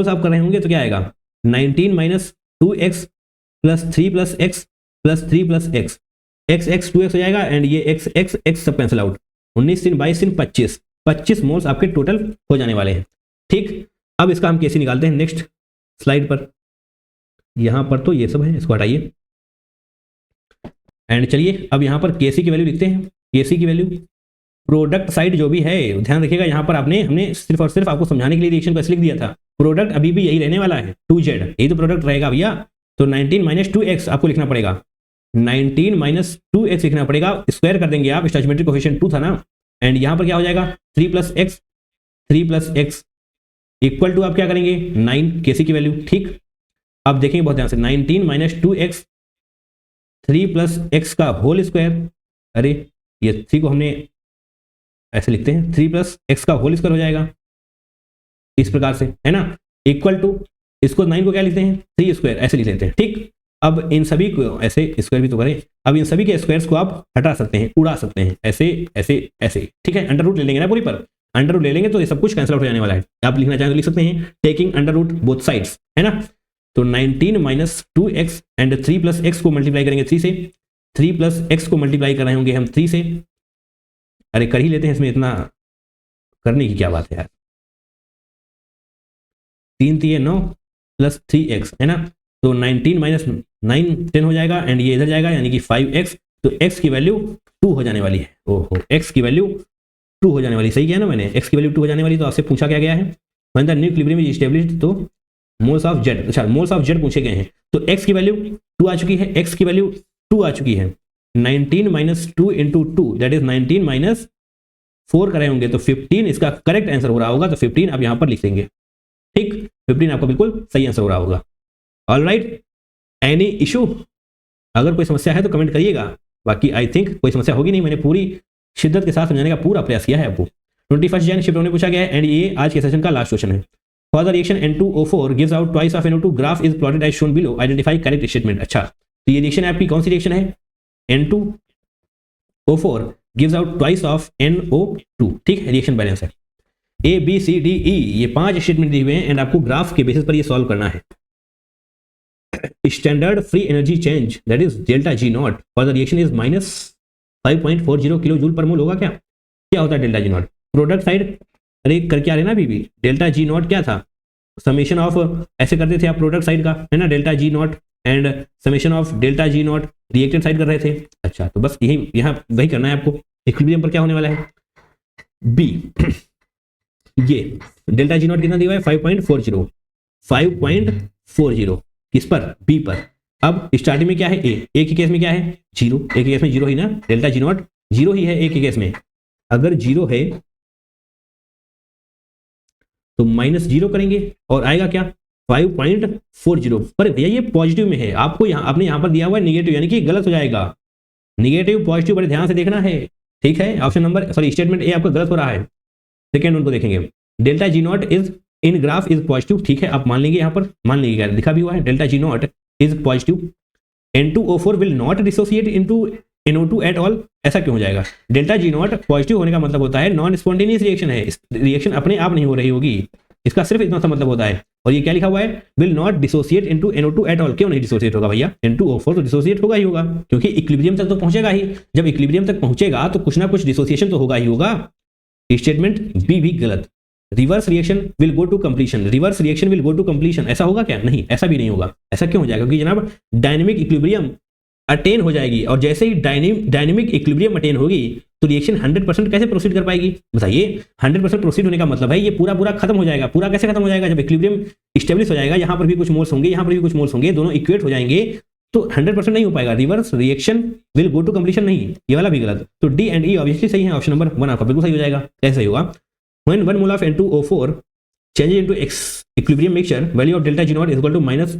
आप कर रहे होंगे तो क्या आएगा, 19 minus 2x plus 3 plus x plus 3 plus x, x 2x हो जाएगा, एंड ये x सब कैंसिल आउट। 19 3 22 3 25 मोल्स आपके टोटल हो जाने वाले हैं, ठीक। अब इसका हम कैसे निकालते हैं नेक्स्ट स्लाइड पर। यहां पर तो ये सब है, इसको हटाइए एंड चलिए अब यहां पर केसी की वैल्यू लिखते हैं। केसी की वैल्यू प्रोडक्ट साइड जो भी है, ध्यान रखिएगा, यहां पर हमने सिर्फ और सिर्फ आपको समझाने के लिए रिएक्शन को ऐसे लिख दिया था। प्रोडक्ट अभी भी यही रहने वाला है, 2z, यही तो प्रोडक्ट रहेगा भैया। तो 19 माइनस 2x आपको लिखना पड़ेगा, 19 माइनस 2x लिखना पड़ेगा, स्क्वायर कर देंगे आप, स्टोइचियोमेट्रिक कोएफिशिएंट 2 था ना, एंड यहां पर क्या हो जाएगा 3 प्लस x इक्वल टू आप क्या करेंगे 9, केसी की वैल्यू, ठीक। अब देखेंगे बहुत ध्यान से, 19 माइनस 2x 3 प्लस x का होल स्क्वायर, अरे ये 3 को हमने ऐसे लिखते हैं, 3 प्लस x का होल स्क्वायर हो जाएगा इस प्रकार से, है ना, इक्वल टू इसको 9 को क्या लिखते हैं 3 स्क्वायर, ऐसे लिख लेते हैं, ठीक। अब इन सभी को ऐसे स्क्वायर भी तो करें, अब इन सभी के स्क्वायर्स को आप हटा सकते हैं, उड़ा सकते हैं, ऐसे ऐसे ऐसे, ठीक है। अंडर रूट ले लेंगे ना पूरी पर, अंडर रूट ले लेंगे तो ये सब कुछ कैंसिल आउट हो जाने वाला है। आप लिखना चाहें तो लिख सकते हैं taking under root both sides, है ना। तो 19 minus 2x and 3 plus x को मल्टीप्लाई करेंगे 3 से, 3 प्लस x को मल्टीप्लाई कर रहे होंगे हम 3 से, अरे कर ही लेते हैं, इसमें इतना करने की क्या बात है यार। 3 3 9 प्लस 3x, है ना। तो 19 माइनस 9 10 हो जाएगा, एंड ये इधर जाएगा, यानी कि 5x तो x की वैल्यू 2 हो जाने वाली है। ओहो, x की वैल्यू 2 हो जाने वाली, सही किया ना मैंने, x की वैल्यू 2 हो जाने वाली। तो आपसे पूछा क्या गया है, when the new equilibrium is established, तो मोल्स ऑफ z, अच्छा मोल्स ऑफ z पूछे गए हैं। तो x की वैल्यू 2 आ चुकी है, x की वैल्यू 2 आ चुकी है। 19 minus 2 into 2 that is 19 minus 4 कर रहे होंगे तो 15 इसका करेक्ट आंसर हो रहा होगा। तो 15 आप यहां पर लिख देंगे, ठीक, 15 आपका बिल्कुल सही आंसर हो रहा होगा। ऑलराइट, एनी इशू, अगर कोई समस्या है तो कमेंट करिएगा, बाकी आई थिंक कोई समस्या होगी नहीं, मैंने पूरी शिद्दत के साथ समझाने का पूरा प्रयास किया है आपको। 21 जैन शिफ्ट होने पूछा गया है एंड ये आज के सेशन का लास्ट क्वेश्चन है। For the reaction N2O4 gives out twice of NO2 graph is plotted as shown below, identify correct statement. अच्छा, तो ये रिएक्शन है आपकी, कौन सी रिएक्शन है, N2O4 gives out twice of NO2, ठीक है, रिएक्शन बैलेंस है। A B C D E ये 5 स्टेटमेंट दिए हुए हैं एंड आपको ग्राफ के बेसिस पर ये सॉल्व करना है। Standard free energy change that is delta G naught for the reaction is minus 5.40 kilo joule per mole होगा। क्या होता है delta G naught, product side, अरे करके आ रहे ना अभी भी, डेल्टा जी नॉट क्या था, समेशन ऑफ, ऐसे करते थे आप प्रोडक्ट साइड का, है ना, delta G not and summation of delta G not reacted side कर रहे थे। अच्छा, तो बस यही यहाँ वही करना है आपको। इक्विलिब्रियम पर क्या होने वाला है, बी, ये डेल्टा जी नॉट कितना दिया है 5.40, 5.40 किस पर, बी पर। अब स्टार्टिंग में क्या है, ए के केस में क्या है, 0, ए के केस में 0 ही ना, डेल्टा जी नॉट 0 ही है ए के केस में। अगर 0 है तो -0 करेंगे और आएगा क्या 5.40, पर भैया ये पॉजिटिव में है, आपको यहाँ आपने यहाँ पर दिया हुआ है नेगेटिव, यानी कि गलत हो जाएगा। नेगेटिव पॉजिटिव बड़े ध्यान से देखना है, ठीक है। ऑप्शन नंबर स्टेटमेंट ए आपका गलत हो रहा है। सेकेंड उनको देखेंगे, delta G nought is in graph is positive, ठीक है, आप मान लेंगे, यहाँ पर मान लेंगे, लिखा भी हुआ है delta G nought is positive. N2O4 will not dissociate into NO2 at all, ऐसा क्यों हो जाएगा, डेल्टा जी नॉट पॉजिटिव होने का मतलब होता है नॉन स्पॉन्टेनियस रिएक्शन है, रिएक्शन अपने आप नहीं हो रही होगी, इसका सिर्फ इतना सा मतलब होता है। और ये क्या लिखा हुआ है, will not dissociate into NO2 at all, क्यों नहीं डिसोसिएट होगा भैया, N2O4 तो डिसोसिएट होगा ही होगा, क्योंकि इक्विलिब्रियम तक तो पहुंचेगा ही, जब इक्विलिब्रियम तक पहुंचेगा तो कुछ ना कुछ डिसोसिएशन तो होगा ही होगा। स्टेटमेंट बी भी गलत। Reverse reaction will go to completion, reverse reaction will go to completion, ऐसा होगा क्या, नहीं, ऐसा भी नहीं होगा। ऐसा क्यों हो जाएगा, क्योंकि जनाब डायनेमिक इक्विलिब्रियम अटेन हो जाएगी, और जैसे ही डायनेमिक इक्विलिब्रियम अटेन होगी तो रिएक्शन 100% कैसे प्रोसीड कर पाएगी, बताइए। 100% प्रोसीड होने का मतलब है ये पूरा खत्म हो जाएगा। पूरा कैसे खत्म हो जाएगा, जब इक्विलिब्रियम स्टेब्लिश हो जाएगा, यहाँ पर भी कुछ मोल्स होंगे, यहाँ पर भी कुछ मोल्स होंगे, दोनों इक्वेट हो जाएंगे, तो 100% नहीं हो पाएगा। Reverse reaction will go to completion नहीं, ये वाला भी गलत। तो डी एंड ई ऑब्वियसली सही है, ऑप्शन नंबर 1 आपका बिल्कुल सही हो जाएगा। कैसे सही होगा, when 1 mole of N2O4 changes into equilibrium mixture, value of delta G naught is equal to minus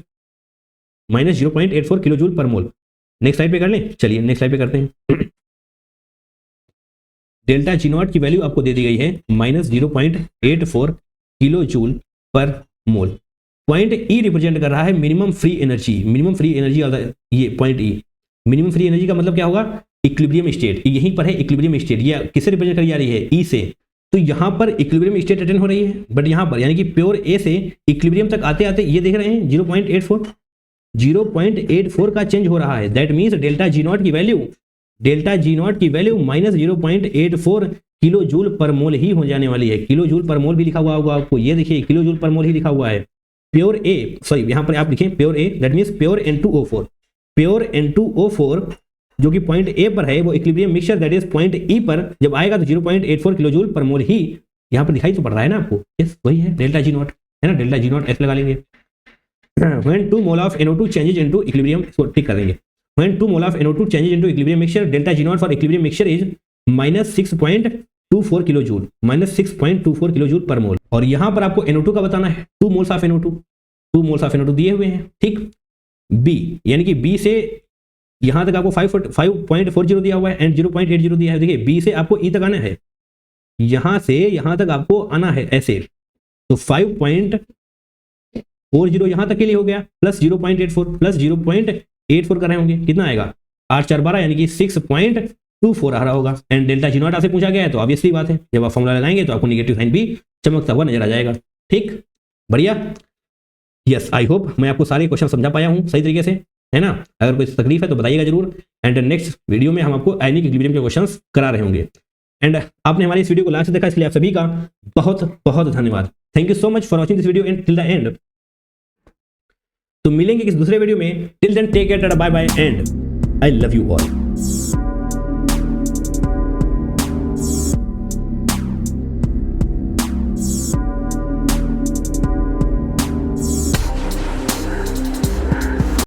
0.84 kilo joule per mole. Next slide पे कर लें, चलिए नेक्स्ट स्लाइड पे करते हैं। डेल्टा जी नॉट की वैल्यू आपको दे दी गई है -0.84 किलो जूल पर मोल। पॉइंट ई रिप्रेजेंट कर रहा है minimum free energy, minimum free energy, ये point E, minimum free energy का मतलब क्या होगा, इक्विलिब्रियम स्टेट, यहीं पर है इक्विलिब्रियम स्टेट, ये किससे रिप्रेजेंट करी जा रही है, ई से। तो यहाँ पर इक्विलिब्रियम स्टेट अटेन हो रही है, बट यहाँ पर यानी कि प्योर ए से इक्विलिब्रियम तक आते आते ये देख रहे हैं 0.84 का चेंज हो रहा है। That means delta G not की वैल्यू -0.84 किलो जूल पर मोल ही हो जाने वाली है। किलो जूल पर मोल भी लिखा हुआ होगा आपको, ये देखिए किलो जूल पर मोल ही लिखा हुआ है। प्योर ए, सॉरी यहाँ पर आप लिखें pure A, that means pure N2O4, pure N2O4 जो कि पॉइंट ए पर है, वो equilibrium mixture that is point ई पर जब आएगा तो 0.84 किलो जूल पर मोल ही यहाँ पर दिखाई तो पड़ रहा है ना आपको, यस वही है डेल्टा जी नॉट, है ना, डेल्टा जी नॉट ऐसे लगा लेंगे। When 2 mole of NO2 changes into equilibrium, इसको ठीक कर देंगे। When 2 mole of NO2 changes into equilibrium mixture, delta G naught for equilibrium mixture is -6.24 kilo joule, -6.24 kilo joule per mole. और यहाँ पर आपको NO2 का बताना है, 2 moles of NO2 दिए हुए हैं, ठीक। B यानी कि B से यहाँ तक आपको 5.40 दिया हुआ है एंड 0.80 दिया है। देखिए B से आपको E तक आना है, यहाँ से यहाँ तक आपको आना है ऐसे, तो 5.40 यहाँ तक के लिए हो गया, प्लस 0.84 कर रहे होंगे, कितना आएगा 8 4 12 यानी कि 6.24 आ रहा होगा। एंड डेल्टा जी नॉट आपसे पूछा गया है तो ऑब्वियसली बात है, जब आप फॉर्मूला लगाएंगे तो आपको नेगेटिव साइन भी चमकता हुआ नजर आ जाएगा, ठीक, बढ़िया। यस, आई होप मैं आपको सारे क्वेश्चन समझा पाया हूँ सही तरीके से, है ना। अगर कोई तकलीफ है तो बताइएगा जरूर, एंड नेक्स्ट वीडियो में हम आपको आयनिक इक्विलिब्रियम के क्वेश्चंस करा रहे होंगे। एंड आपने हमारी इस वीडियो को लास्ट से देखा, इसलिए आप सभी का बहुत बहुत धन्यवाद। Thank you so much for watching this video and till the end. तो मिलेंगे किस दूसरे वीडियो में, till then take care, bye bye and I love you all.